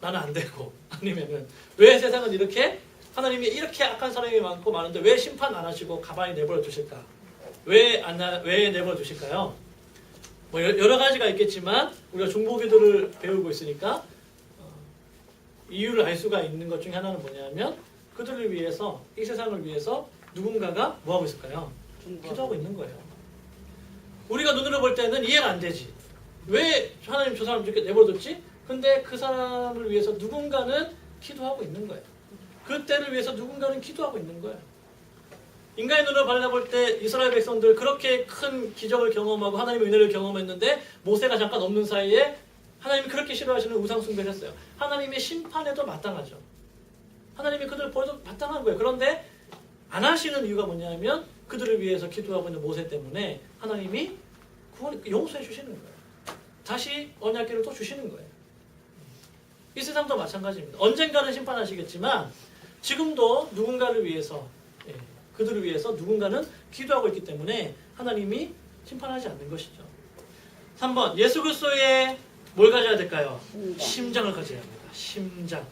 나는 안 되고 아니면은 왜 세상은 이렇게 하나님이 이렇게 악한 사람이 많은데 왜 심판 안 하시고 가만히 내버려 두실까? 왜 내버려 두실까요? 뭐 여러 가지가 있겠지만 우리가 중보기도를 배우고 있으니까 이유를 알 수가 있는 것 중에 하나는 뭐냐면 그들을 위해서 이 세상을 위해서 누군가가 뭐 하고 있을까요? 기도하고 있는 거예요. 우리가 눈으로 볼 때는 이해가 안 되지. 왜 하나님 저 사람 이렇게 내버려뒀지? 근데 그 사람을 위해서 누군가는 기도하고 있는 거예요. 그 때를 위해서 누군가는 기도하고 있는 거예요. 인간의 눈으로 바라볼 때 이스라엘 백성들 그렇게 큰 기적을 경험하고 하나님의 은혜를 경험했는데 모세가 잠깐 없는 사이에 하나님이 그렇게 싫어하시는 우상 숭배를 했어요. 하나님의 심판에도 마땅하죠. 하나님이 그들을 벌도 마땅한 거예요. 그런데 안 하시는 이유가 뭐냐면 그들을 위해서 기도하고 있는 모세 때문에 하나님이 용서해 주시는 거예요. 다시 언약궤를 또 주시는 거예요. 이 세상도 마찬가지입니다. 언젠가는 심판하시겠지만 지금도 누군가를 위해서 그들을 위해서 누군가는 기도하고 있기 때문에 하나님이 심판하지 않는 것이죠. 3번, 예수 그리스도의 뭘 가져야 될까요? 심장을 가져야 합니다. 심장.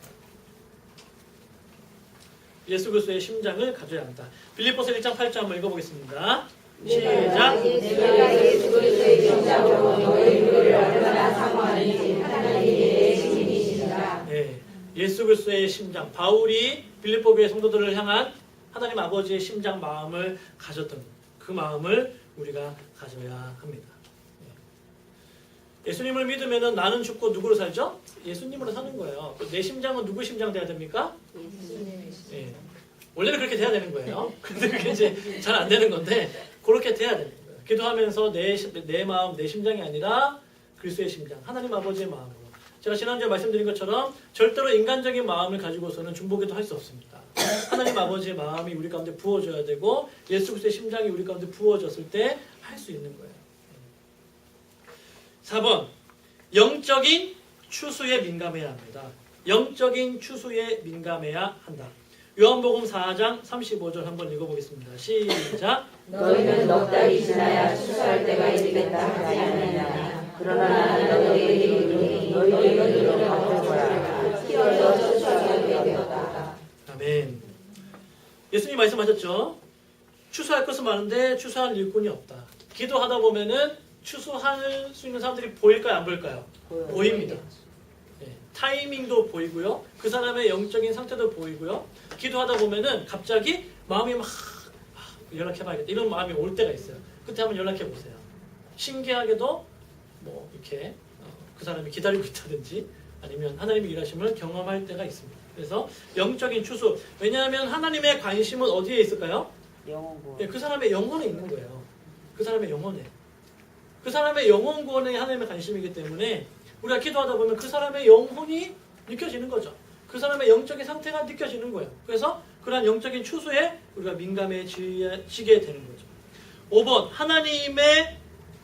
예수 그리스도의 심장을 가져야 한다. 빌립보서 1장 8절 한번 읽어보겠습니다. 시작. 내가 예수 그리스도의 심장으로 너희 교회를 얼마나 사모하는지 하나님의 신이시다. 네, 예수 그리스도의 심장. 바울이 빌립보 교회 성도들을 향한 하나님 아버지의 심장 마음을 가졌던 그 마음을 우리가 가져야 합니다. 예수님을 믿으면 나는 죽고 누구로 살죠? 예수님으로 사는 거예요. 내 심장은 누구 심장 돼야 됩니까? 예. 원래는 그렇게 돼야 되는 거예요. 근데 그게 이제 잘 안 되는 건데 그렇게 돼야 되는 거예요. 기도하면서 내 마음, 내 심장이 아니라 그리스도의 심장, 하나님 아버지의 마음으로 제가 지난주에 말씀드린 것처럼 절대로 인간적인 마음을 가지고서는 중보기도 할 수 없습니다. 하나님 아버지의 마음이 우리 가운데 부어져야 되고 예수 그리스도의 심장이 우리 가운데 부어졌을 때 할 수 있는 거예요. 4번 영적인 추수에 민감해야 합니다. 영적인 추수에 민감해야 한다. 요한복음 4장 35절 한번 읽어보겠습니다. 시작. 너희는 넉 달이 지나야 추수할 때가 이르겠다 하지 않느냐. 그러나 너희에게 이르노니 너희는 이르러 받을 거라. 희어서 추수하게 되었다. 아멘. 예수님 말씀하셨죠. 추수할 것은 많은데 추수할 일꾼이 없다. 기도하다 보면은 추수할 수 있는 사람들이 보일까요? 안 보일까요? 보입니다. 네, 타이밍도 보이고요. 그 사람의 영적인 상태도 보이고요. 기도하다 보면은 갑자기 마음이 막 연락해봐야겠다 이런 마음이 올 때가 있어요. 그때 한번 연락해 보세요. 신기하게도 뭐 이렇게 그 사람이 기다리고 있다든지 아니면 하나님의 일하심을 경험할 때가 있습니다. 그래서 영적인 추수. 왜냐하면 하나님의 관심은 어디에 있을까요? 영혼구. 네, 그 사람의 영혼에 있는 거예요. 그 사람의 영혼에. 그 사람의 영혼 구원에 하나님의 관심이기 때문에 우리가 기도하다 보면 그 사람의 영혼이 느껴지는 거죠. 그 사람의 영적인 상태가 느껴지는 거예요. 그래서 그러한 영적인 추수에 우리가 민감해지게 되는 거죠. 5번 하나님의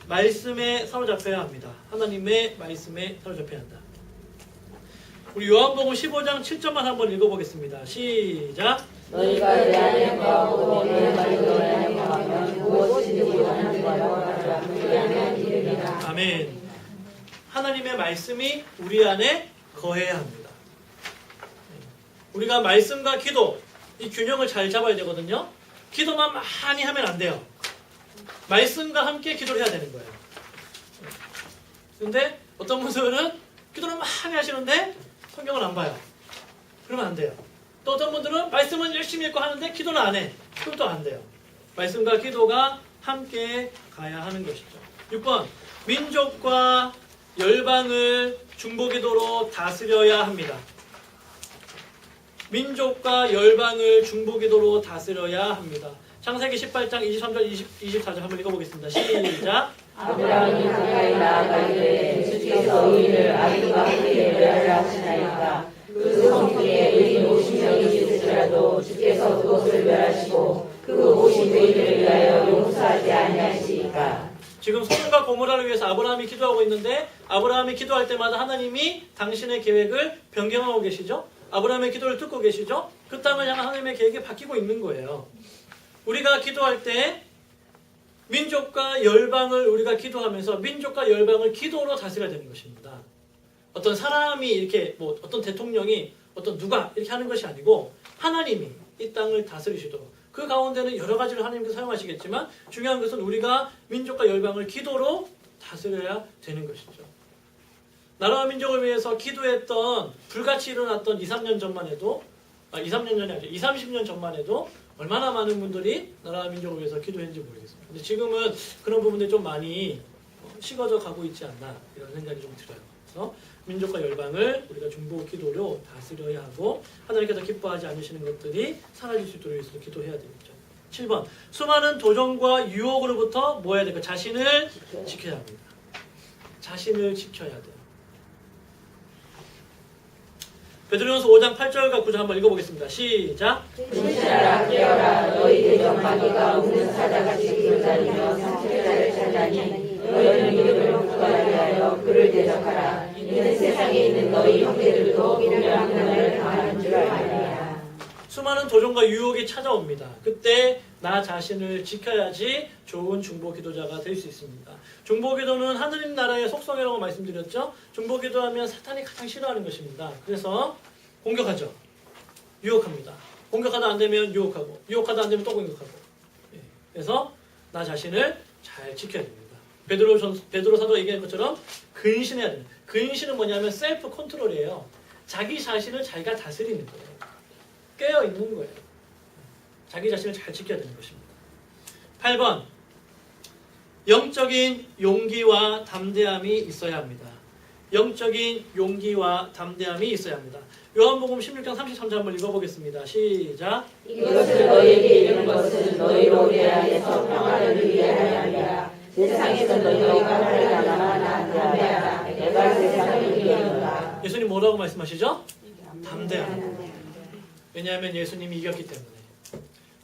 말씀에 사로잡혀야 합니다. 하나님의 말씀에 사로잡혀야 한다. 우리 요한복음 15장 7절만 한번 읽어보겠습니다. 시작. 너희가 내 안에 거하고 내 말이 너희 안에 거하면 무엇이든지 원하는 바로 하라. 우리 안에 이르리라. 아멘. 하나님의 말씀이 우리 안에 거해야 합니다. 우리가 말씀과 기도 이 균형을 잘 잡아야 되거든요. 기도만 많이 하면 안 돼요. 말씀과 함께 기도를 해야 되는 거예요. 근데 어떤 분들은 기도를 많이 하시는데 성경을 안 봐요. 그러면 안 돼요. 또 어떤 분들은 말씀은 열심히 읽고 하는데 기도는 안 해. 그럼 또 안 돼요. 말씀과 기도가 함께 가야 하는 것이죠. 6번 민족과 열방을 중보기도로 다스려야 합니다. 민족과 열방을 중보기도로 다스려야 합니다. 창세기 18장 23절 24절 한번 읽어보겠습니다. 시작. 아브라함이 가까이 나아가 이르되 주께서 의인을 아비와 함께 멸하라 하시나이까. 그 성중에 의인 50명이 있을지라도 주께서 그것을 멸하시고 그 50의인을 위하여 용서하지 아니하시리까. 지금 소돔과 고모라를 위해서 아브라함이 기도하고 있는데 아브라함이 기도할 때마다 하나님이 당신의 계획을 변경하고 계시죠. 아브라함의 기도를 듣고 계시죠. 그 땅을 향한 하나님의 계획이 바뀌고 있는 거예요. 우리가 기도할 때 민족과 열방을 우리가 기도하면서 민족과 열방을 기도로 다스려야 되는 것입니다. 어떤 사람이 이렇게 뭐 어떤 대통령이 어떤 누가 이렇게 하는 것이 아니고 하나님이 이 땅을 다스리시도록 그 가운데는 여러 가지를 하나님께서 사용하시겠지만 중요한 것은 우리가 민족과 열방을 기도로 다스려야 되는 것이죠. 나라와 민족을 위해서 기도했던 불같이 일어났던 2, 3년 전만 해도 2, 3년 전이 아니죠. 2, 30년 전만 해도 얼마나 많은 분들이 나라와 민족을 위해서 기도했는지 모르겠습니다. 근데 지금은 그런 부분들이 좀 많이 식어져 가고 있지 않나 이런 생각이 좀 들어요. 그래서 민족과 열방을 우리가 중보 기도로 다스려야 하고 하나님께서 기뻐하지 않으시는 것들이 사라질 수 있도록 위해서 기도해야 되겠죠. 7번 수많은 도전과 유혹으로부터 뭐 해야 될까? 자신을 지켜야 합니다. 자신을 지켜야 돼요. 베드로전서 5장 8절과 9절 한번 읽어보겠습니다. 시작. 진실하라 깨어라. 너희 대적마귀가 없는 사자같이 돌다니며 상태자를 찾다니 너희는 이름을 붙들게 하여 그를 대적하라. 이는 세상에 있는 너희 형제들도 분명한 면을 당하는 줄 알리라. 수많은 도전과 유혹이 찾아옵니다. 그때 나 자신을 지켜야지 좋은 중보 기도자가 될 수 있습니다. 중보 기도는 하느님 나라의 속성이라고 말씀드렸죠. 중보 기도하면 사탄이 가장 싫어하는 것입니다. 그래서 공격하죠. 유혹합니다. 공격하다 안 되면 유혹하고 유혹하다 안 되면 또 공격하고. 그래서 나 자신을 잘 지켜야 됩니다. 베드로 사도가 얘기한 것처럼 근신해야 됩니다. 근신은 뭐냐면 셀프 컨트롤이에요. 자기 자신을 자기가 다스리는 거예요. 깨어 있는 거예요. 자기 자신을 잘 지켜야 되는 것입니다. 8번 영적인 용기와 담대함이 있어야 합니다. 영적인 용기와 담대함이 있어야 합니다. 요한복음 16장 33절 한번 읽어보겠습니다. 시작. 이것을 너희에게 이르는 것은 너희로 내 안에서 평화를 위하여 함이라. 세상에서 너희가 화를 당하나 담대하라. 내가 세상을 이기노라. 뭐라고 말씀하시죠? 담대함. 왜냐하면 예수님이 이겼기 때문에.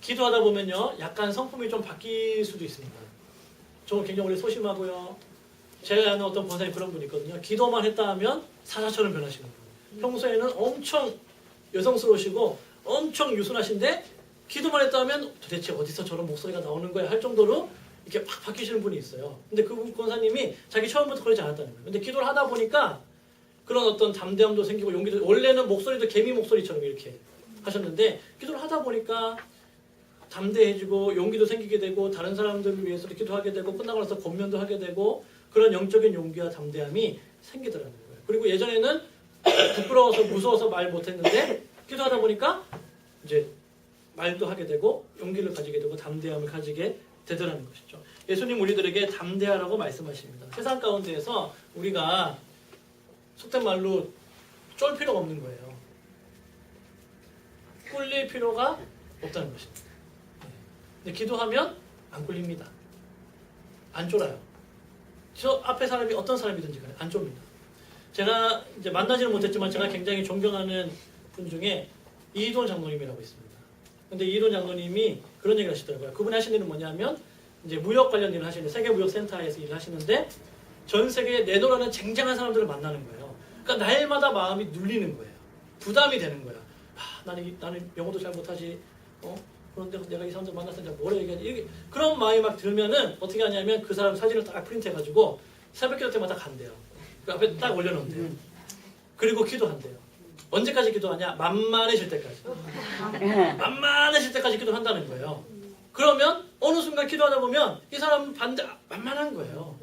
기도하다 보면요, 약간 성품이 좀 바뀔 수도 있습니다. 저 굉장히 원래 소심하고요. 제가 아는 어떤 권사님 그런 분이 있거든요. 기도만 했다 하면 사자처럼 변하시는 거예요. 평소에는 엄청 여성스러우시고 엄청 유순하신데 기도만 했다 하면 도대체 어디서 저런 목소리가 나오는 거야 할 정도로 이렇게 확 바뀌시는 분이 있어요. 근데 그 권사님이 자기 처음부터 그러지 않았다는 거예요. 근데 기도를 하다 보니까 그런 어떤 담대함도 생기고 용기도, 원래는 목소리도 개미 목소리처럼 이렇게 하셨는데 기도를 하다 보니까 담대해지고 용기도 생기게 되고 다른 사람들을 위해서도 기도하게 되고 끝나고 나서 권면도 하게 되고 그런 영적인 용기와 담대함이 생기더라는 거예요. 그리고 예전에는 부끄러워서 무서워서 말 못했는데 기도하다 보니까 이제 말도 하게 되고 용기를 가지게 되고 담대함을 가지게 되더라는 것이죠. 예수님 우리들에게 담대하라고 말씀하십니다. 세상 가운데에서 우리가 속된 말로 쫄 필요가 없는 거예요. 꿀릴 필요가 없다는 것입니다. 근데 기도하면 안 꿀립니다. 안 쫄아요. 저 앞에 사람이 어떤 사람이든지 간에 안 쫄립니다. 제가 이제 만나지는 못했지만 제가 굉장히 존경하는 분 중에 이돈 장로님이라고 있습니다. 근데 이돈 장로님이 그런 얘기를 하시더라고요. 그분이 하시는 일은 뭐냐면 이제 무역 관련 일을 하시는데 세계 무역 센터에서 일을 하시는데 전 세계에 내노라는 쟁쟁한 사람들을 만나는 거예요. 그러니까 날마다 마음이 눌리는 거예요. 부담이 되는 거야. 나는 영어도 잘 못하지. 그런데 내가 이 사람들 만났을 때 뭐라 얘기하지? 그런 마음이 막 들면은 어떻게 하냐면 그 사람 사진을 딱 프린트해가지고 새벽기도 때마다 간대요. 그 앞에 딱 올려놓는대요. 그리고 기도한대요. 언제까지 기도하냐? 만만해질 때까지. 만만해질 때까지 기도한다는 거예요. 그러면 어느 순간 기도하다 보면 이 사람은 만만한 거예요.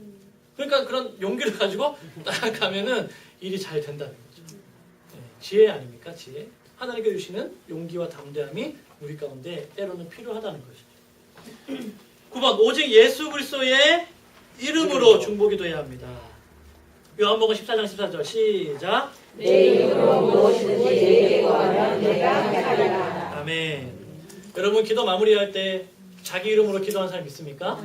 그러니까 그런 용기를 가지고 딱 가면은 일이 잘 된다는 거죠. 네, 지혜 아닙니까? 지혜. 하나님께 주시는 용기와 담대함이 우리 가운데 때로는 필요하다는 것이죠. 9번 오직 예수 그리스도의 이름으로 중보기도해야 합니다. 요한복음 14장 14절 시작. 내 이름으로 무엇이든지 내게 구하면 내가 하리라. 아멘. 여러분 기도 마무리할 때 자기 이름으로 기도한 사람 있습니까?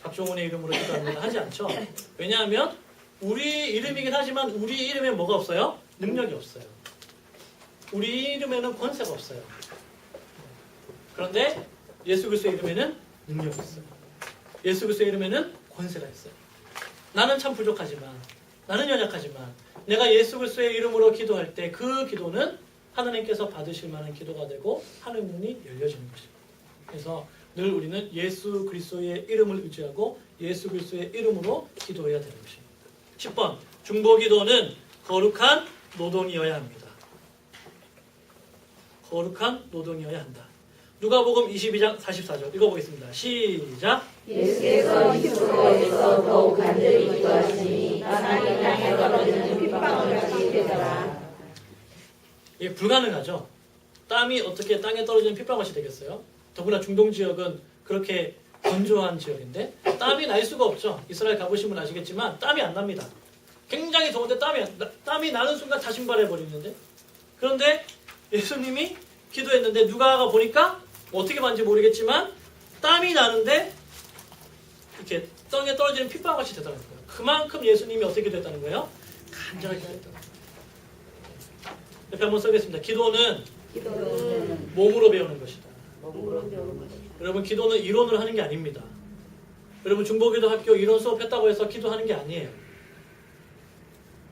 박종훈의 이름으로 기도합니다. 하지 않죠. 왜냐하면 우리 이름이긴 하지만 우리 이름에 뭐가 없어요? 능력이 없어요. 우리 이름에는 권세가 없어요. 그런데 예수 그리스도의 이름에는 능력이 있어요. 예수 그리스도의 이름에는 권세가 있어요. 나는 참 부족하지만, 나는 연약하지만 내가 예수 그리스도의 이름으로 기도할 때 그 기도는 하나님께서 받으실 만한 기도가 되고 하늘 문이 열려지는 것입니다. 그래서 늘 우리는 예수 그리스도의 이름을 의지하고 예수 그리스도의 이름으로 기도해야 되는 것입니다. 10번 중보기도는 거룩한 노동이어야 합니다. 거룩한 노동이어야 한다. 누가복음 22장 44절 읽어보겠습니다. 시작. 예수께서 히브리서에서 더욱 간절히 기도하시니 하나님 땅에 떨어지는 핏방울 같이 되더라. 이게 불가능하죠. 땀이 어떻게 땅에 떨어지는 핏방울이 되겠어요? 더구나 중동 지역은 그렇게 건조한 지역인데 땀이 날 수가 없죠. 이스라엘 가보시면 아시겠지만 땀이 안 납니다. 굉장히 더운데 땀이 나는 순간 다 신발해버리는데 그런데 예수님이 기도했는데 누가가 보니까 어떻게 봤는지 모르겠지만 땀이 나는데 이렇게 땅에 떨어지는 핏방울같이 되더라는 거예요. 그만큼 예수님이 어떻게 됐다는 거예요? 간절하게 기도했다는 거예요. 옆에 한번 써겠습니다. 기도는 몸으로 배우는 것이다. 여러분 기도는 이론으로 하는 게 아닙니다. 여러분 중보기도 학교 이론 수업했다고 해서 기도하는 게 아니에요.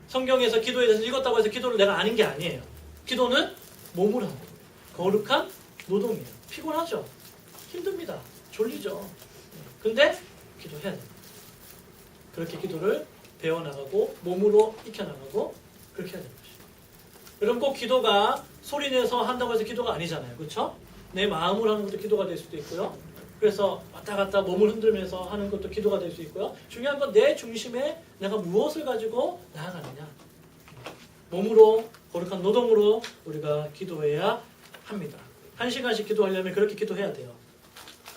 성경에서 기도에 대해서 읽었다고 해서 기도를 내가 아는 게 아니에요. 기도는 몸으로 하는 거룩한 노동이에요. 피곤하죠. 힘듭니다. 졸리죠. 근데 기도해야 됩니다. 그렇게 기도를 배워나가고 몸으로 익혀나가고 그렇게 해야 됩니다. 여러분 꼭 기도가 소리내서 한다고 해서 기도가 아니잖아요. 그렇죠? 내 마음으로 하는 것도 기도가 될 수도 있고요. 그래서 왔다 갔다 몸을 흔들면서 하는 것도 기도가 될 수 있고요. 중요한 건 내 중심에 내가 무엇을 가지고 나아가느냐. 몸으로 거룩한 노동으로 우리가 기도해야 합니다. 1시간씩 기도하려면 그렇게 기도해야 돼요.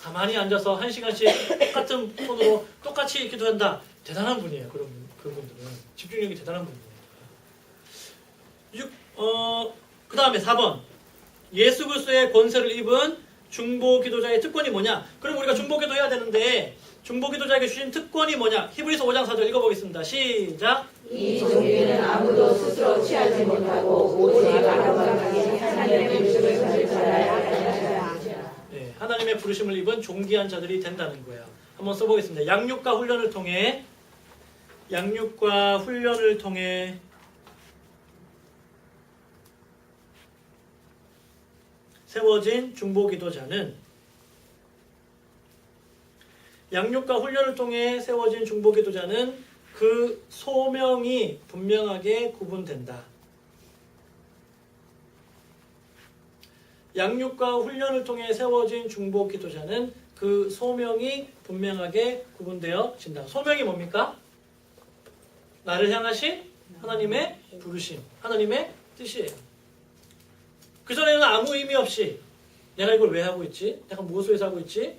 가만히 앉아서 1시간씩 똑같은 톤으로 똑같이 기도한다. 대단한 분이에요. 그분들은. 집중력이 대단한 분이에요. 그 다음에 4번. 예수 그리스도의 권세를 입은 중보 기도자의 특권이 뭐냐? 그럼 우리가 중보 기도 해야 되는데 중보 기도자에게 주신 특권이 뭐냐? 히브리서 5장 4절 읽어보겠습니다. 시작. 이 종교는 아무도 스스로 취하지 못하고 오직 아름답게 하나님의 부르심을 받아야 한다. 네, 하나님의 부르심을 입은 존귀한 자들이 된다는 거예요. 한번 써보겠습니다. 양육과 훈련을 통해 세워진 중보기도자는 그 소명이 분명하게 구분된다. 양육과 훈련을 통해 세워진 중보기도자는 그 소명이 분명하게 구분되어진다. 소명이 뭡니까? 나를 향하신 하나님의 부르심, 하나님의 뜻이에요. 그전에는 아무 의미 없이 내가 이걸 왜 하고 있지? 내가 무엇을 위해서 하고 있지?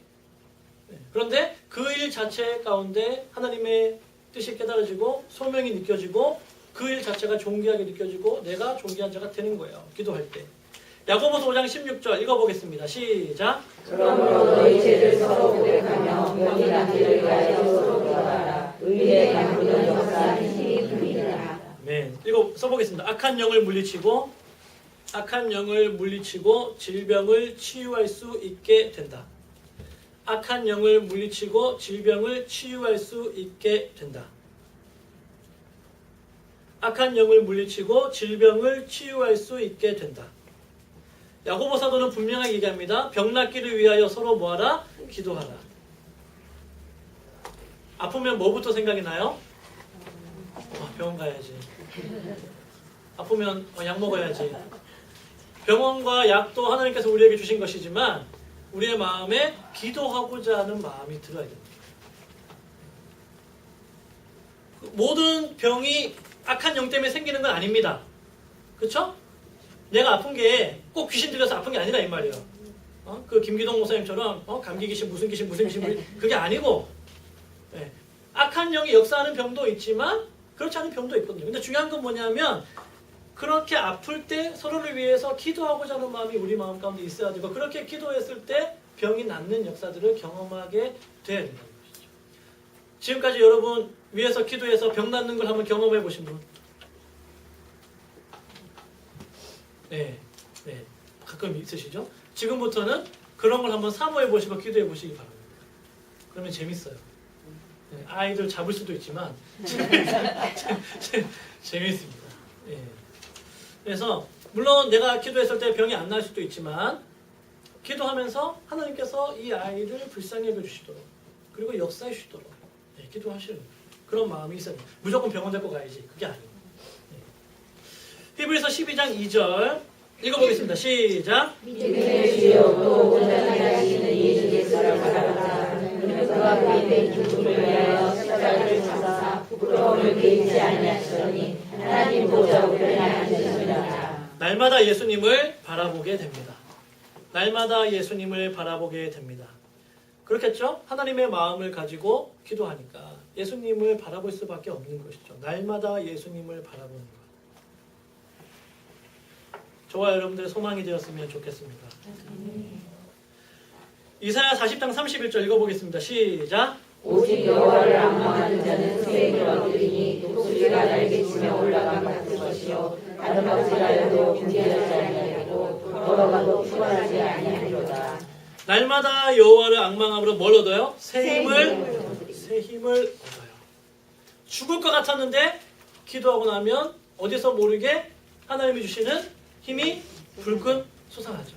그런데 그 일 자체 가운데 하나님의 뜻이 깨달아지고 소명이 느껴지고 그 일 자체가 존귀하게 느껴지고 내가 존귀한 자가 되는 거예요. 기도할 때. 야고보서 5장 16절 읽어보겠습니다. 시작. 그러므로 너희 죄를 서로 고백하며 병이 낫기를 위하여 서로 기도하라. 의의 간구는 역사하는 힘이 큽니다. 네, 써보겠습니다. 악한 영을 물리치고 질병을 치유할 수 있게 된다. 악한 영을 물리치고 질병을 치유할 수 있게 된다. 악한 영을 물리치고 질병을 치유할 수 있게 된다. 야고보 사도는 분명하게 얘기합니다. 병 낫기를 위하여 서로 뭐하라? 기도하라. 아프면 뭐부터 생각이 나요? 병원 가야지. 아프면 약 먹어야지. 병원과 약도 하나님께서 우리에게 주신 것이지만 우리의 마음에 기도하고자 하는 마음이 들어야 됩니다. 모든 병이 악한 영 때문에 생기는 건 아닙니다. 그렇죠? 내가 아픈 게 꼭 귀신 들려서 아픈 게 아니라 이 말이에요. 그 김기동 목사님처럼 감기 귀신 무슨 귀신 그게 아니고 악한 영이 역사하는 병도 있지만 그렇지 않은 병도 있거든요. 근데 중요한 건 뭐냐면 그렇게 아플 때 서로를 위해서 기도하고자 하는 마음이 우리 마음 가운데 있어야 되고 그렇게 기도했을 때 병이 낫는 역사들을 경험하게 돼야 된다는 것이죠. 지금까지 여러분 위해서 기도해서 병 낫는 걸 한번 경험해 보신 분? 네, 가끔 있으시죠? 지금부터는 그런 걸 한번 사모해 보시고 기도해 보시기 바랍니다. 그러면 재밌어요. 아이들 잡을 수도 있지만 재밌습니다. 그래서 물론 내가 기도했을 때 병이 안 날 수도 있지만 기도하면서 하나님께서 이 아이를 불쌍히 여겨주시도록 그리고 역사해 주시도록 기도하시는 그런 마음이 있어요. 무조건 병원 데리고 가야지. 그게 아니에요. 히브리서 12장 2절 읽어보겠습니다. 시작. 믿음의 주여 또 온전히 하시는 예수께서를 바라보자. 그 앞에 내 죽음을 위하여 십자가를 지사 부끄러움을 개의치 아니하시더니 하나님 보좌 우편에 앉으시니라. 날마다 예수님을 바라보게 됩니다. 날마다 예수님을 바라보게 됩니다. 그렇겠죠? 하나님의 마음을 가지고 기도하니까 예수님을 바라볼 수밖에 없는 것이죠. 날마다 예수님을 바라보는 것. 저와 여러분들의 소망이 되었으면 좋겠습니다. 이사야 40장 31절 읽어보겠습니다. 시작. 오직 여호와를 앙망하는 자는 수액을 얻으리니 독수리가 날개치며 올라가 같을 것이요 다른 것이라여도 굶주리지 아니하고 걸어가도 피곤하지 아니하리로다. 날마다 여호와를 앙망함으로 뭘 얻어요? 새 힘을 얻어요. 죽을 것 같았는데 기도하고 나면 어디서 모르게 하나님이 주시는 힘이 불끈 솟아나죠.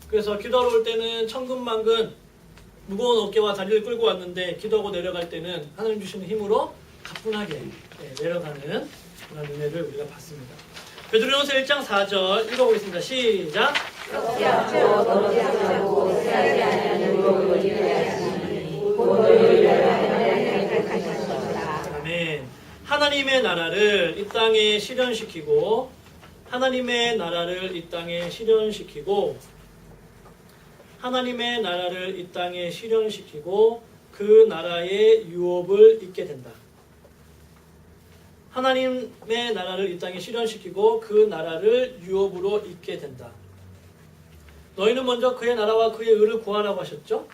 그래서 기도하러 올 때는 천근만근 무거운 어깨와 다리를 끌고 왔는데 기도하고 내려갈 때는 하나님 주시는 힘으로 가뿐하게 내려가는 그런 은혜를 우리가 받습니다. 베드로전서 1장 4절 읽어보겠습니다. 시작. 썩지 않고 더럽지 않고 새하지 아니하는 의복을 입게 하시니 곧 너희를 위하여 하나님의 택하셨도다. 아멘. 하나님의 나라를 이 땅에 실현시키고 하나님의 나라를 이 땅에 실현시키고 하나님의 나라를 이 땅에 실현시키고 그 나라의 유업을 잇게 된다. 하나님의 나라를 이 땅에 실현시키고 그 나라를 유업으로 잇게 된다. 너희는 먼저 그의 나라와 그의 의를 구하라고 하셨죠?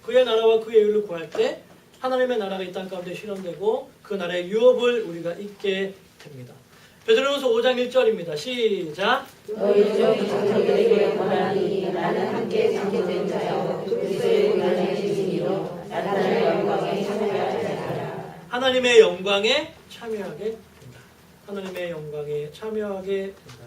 그의 나라와 그의 의를 구할 때 하나님의 나라가 이 땅 가운데 실현되고 그 나라의 유업을 우리가 잊게 됩니다. 베드로전서 5장 1절입니다. 시작. 너희 중 자녀들에게 권하니 나는 함께 장기된 자여 그리스도의 고난의 진리로 나타날 영광에 참여하게 하라. 하나님의 영광에 참여하게 된다. 하나님의 영광에 참여하게 된다.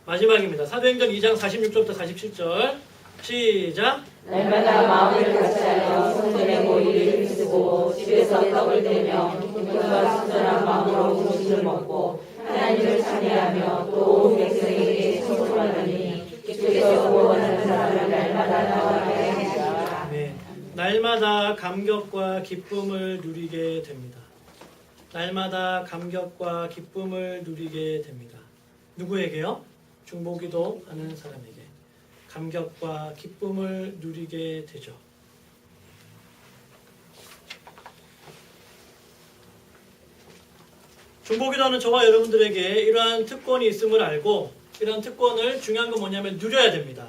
마지막입니다. 사도행전 2장 46절부터 47절 시작. 날마다 마음을 같이하여 성전에 모이를 힘쓰고 집에서 떡을 떼며 기쁨과 순전한 마음으로 음식을 먹고 하나님을 찬양하며 또 백성에게 청구하더니 주께서 구원하는 사람을 날마다 나와게 하시라. 아멘. 날마다 감격과 기쁨을 누리게 됩니다. 날마다 감격과 기쁨을 누리게 됩니다. 누구에게요? 중보기도 하는 사람에게 감격과 기쁨을 누리게 되죠. 중보기도하는 저와 여러분들에게 이러한 특권이 있음을 알고 이러한 특권을 중요한 건 뭐냐면 누려야 됩니다.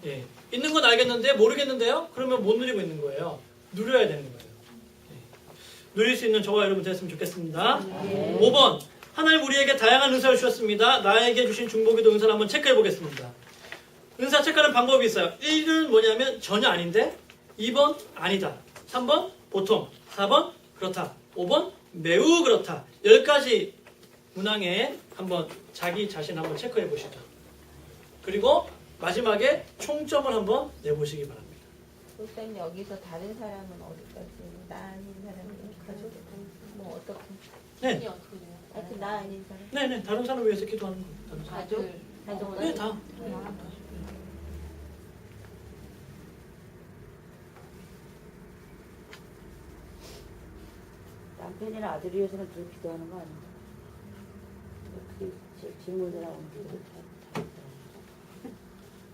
예. 있는 건 알겠는데 모르겠는데요? 그러면 못 누리고 있는 거예요. 누려야 되는 거예요. 예. 누릴 수 있는 저와 여러분 됐으면 좋겠습니다. 5번 하나님 우리에게 다양한 은사를 주셨습니다. 나에게 주신 중보기도 은사를 한번 체크해 보겠습니다. 은사 체크하는 방법이 있어요. 1은 뭐냐면 전혀 아닌데 2번 아니다 3번 보통 4번 그렇다 5번 매우 그렇다 10가지 문항에 한번 자기 자신 한번 체크해 보시죠. 그리고 마지막에 총점을 한번 내보시기 바랍니다. 일단 여기서 다른 사람은 어디까지? 나 아닌 사람이 가족 뭐 어떻게? 네, 하여튼 나 아닌 사람. 네네 다른 사람 위해서 기도하는 거예요. 다른 사람. 가족. 가족. 네, 다. 남편이나 아들 위해서는 늘 기도하는 거 아닌가? 그게 질문을 하고 있는데.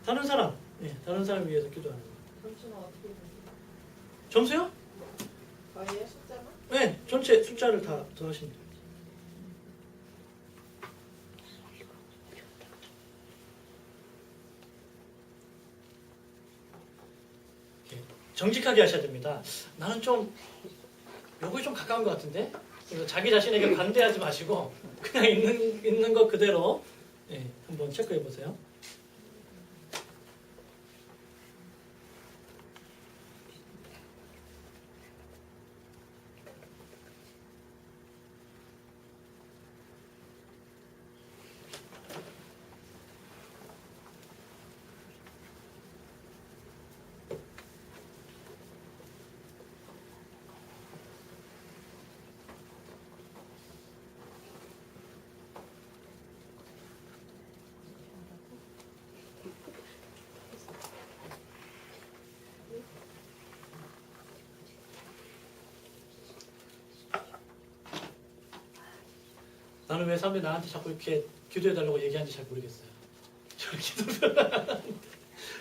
다른 사람, 네, 다른 사람 위해서 기도하는 거예요. 점수는 어떻게 돼요? 점수요? 거의 숫자만? 네, 전체 숫자를 다 더하시면 돼요. 이렇게 정직하게 하셔야 됩니다. 나는 좀 요거에 좀 가까운 것 같은데? 그래서 자기 자신에게 관대하지 마시고 그냥 있는 것 그대로 네, 한번 체크해 보세요. 나는 왜 사람들이 나한테 자꾸 이렇게 기도해달라고 얘기하는지 잘 모르겠어요. 저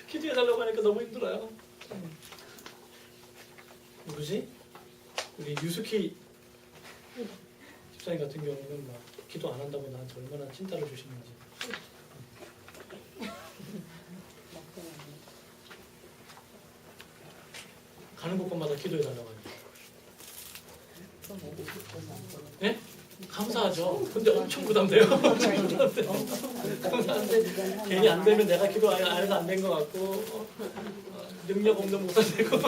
기도해달라고 하니까 너무 힘들어요. 누구지? 우리 유스키 집사님 같은 경우는 막 기도 안 한다고 나한테 얼마나 칭찬을 주시는지. 가는 곳곳마다 기도해달라고 하니까. 네? 감사하죠. 근데 엄청 부담돼요. 엄청 부담돼요. 감사한데 괜히 안 되면 내가 기도 안 해서 안 된 것 같고 능력 없는 목사 되고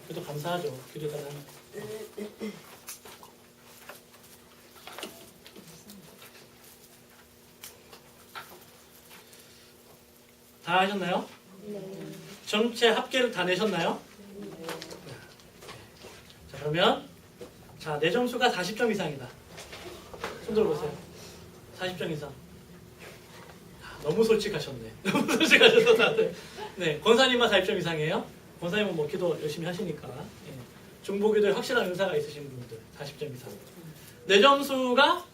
그래도 감사하죠. 기도해달라는 다 하셨나요? 전체 합계를 다 내셨나요? 자, 그러면 내 점수가 40점 이상이다. 손 들어보세요. 40점 이상. 너무 솔직하셨네. 너무 솔직하셔서 다들. 네, 권사님만 40점 이상이에요. 권사님은 뭐 기도 열심히 하시니까. 예. 중보기도에 확실한 은사가 있으신 분들 40점 이상. 내 점수가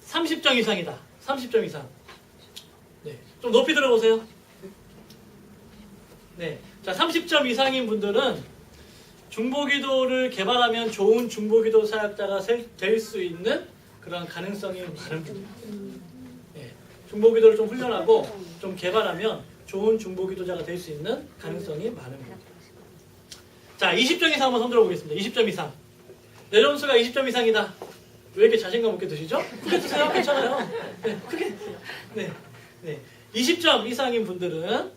30점 이상이다. 30점 이상. 네, 좀 높이 들어보세요. 네, 자 30점 이상인 분들은 중보기도를 개발하면 좋은 중보기도 사역자가 될 수 있는 그런 가능성이 많은 분입니다. 예, 중보기도를 좀 훈련하고 좀 개발하면 좋은 중보기도자가 될 수 있는 가능성이 많은 분입니다. 자, 20점 이상 한번 손들어 보겠습니다. 20점 이상. 내 점수가 20점 이상이다. 왜 이렇게 자신감 없게 드시죠? 크게 드세요. 괜찮아요. 네, 크게. 네, 네. 20점 이상인 분들은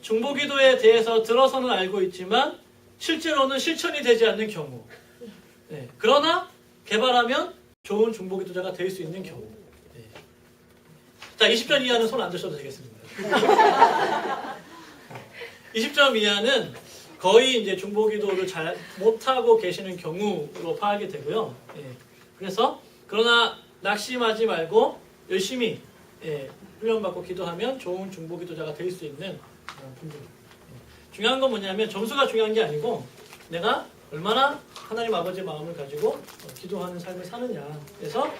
중보기도에 대해서 들어서는 알고 있지만 실제로는 실천이 되지 않는 경우. 네, 그러나 개발하면 좋은 중보기도자가 될 수 있는 경우. 네. 자, 20점 이하는 손 안 드셔도 되겠습니다. 20점 이하는 거의 이제 중보기도를 잘 못하고 계시는 경우로 파악이 되고요. 예. 그래서 그러나 낙심하지 말고 열심히 훈련받고 기도하면 좋은 중보기도자가 될 수 있는 분들입니다. 중요한 건 뭐냐면 점수가 중요한 게 아니고 내가 얼마나 하나님 아버지의 마음을 가지고 기도하는 삶을 사느냐. 그래서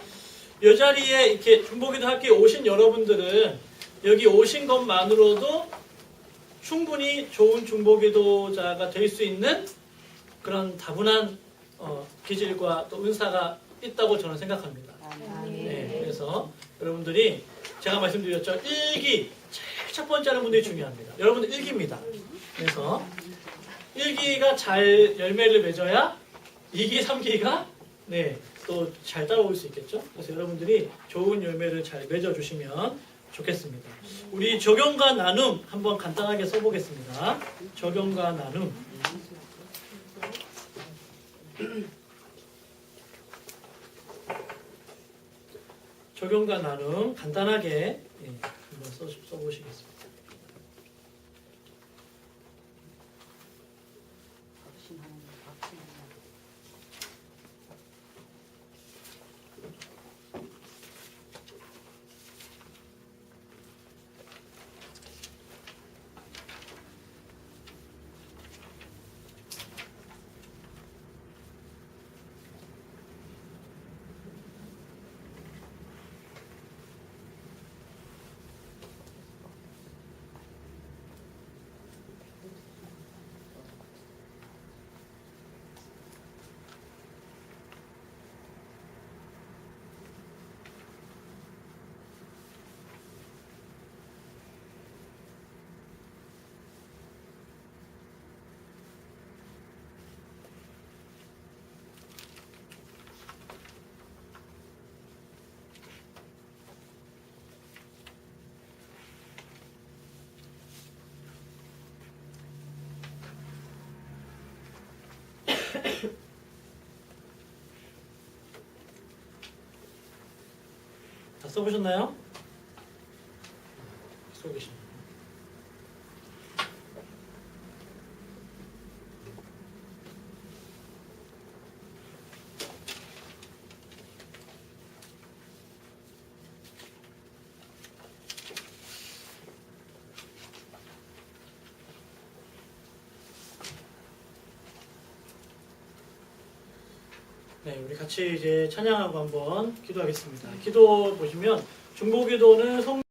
이 자리에 이렇게 중보기도 학교에 오신 여러분들은 여기 오신 것만으로도 충분히 좋은 중보기도자가 될 수 있는 그런 다분한 기질과 또 은사가 있다고 저는 생각합니다. 네, 그래서 여러분들이 제가 말씀드렸죠. 일기 제일 첫 번째 하는 분들이 중요합니다. 여러분들 일기입니다. 그래서 일기가 잘 열매를 맺어야 2기, 3기가 또 잘 따라올 수 있겠죠. 그래서 여러분들이 좋은 열매를 잘 맺어주시면 좋겠습니다. 우리 적용과 나눔 한번 간단하게 써보겠습니다. 적용과 나눔. 적용과 나눔 간단하게 한번 써보시겠습니다. 다 써보셨나요? 쓰고 계십니다. 네, 우리 같이 이제 찬양하고 한번 기도하겠습니다. 기도 보시면 중보기도는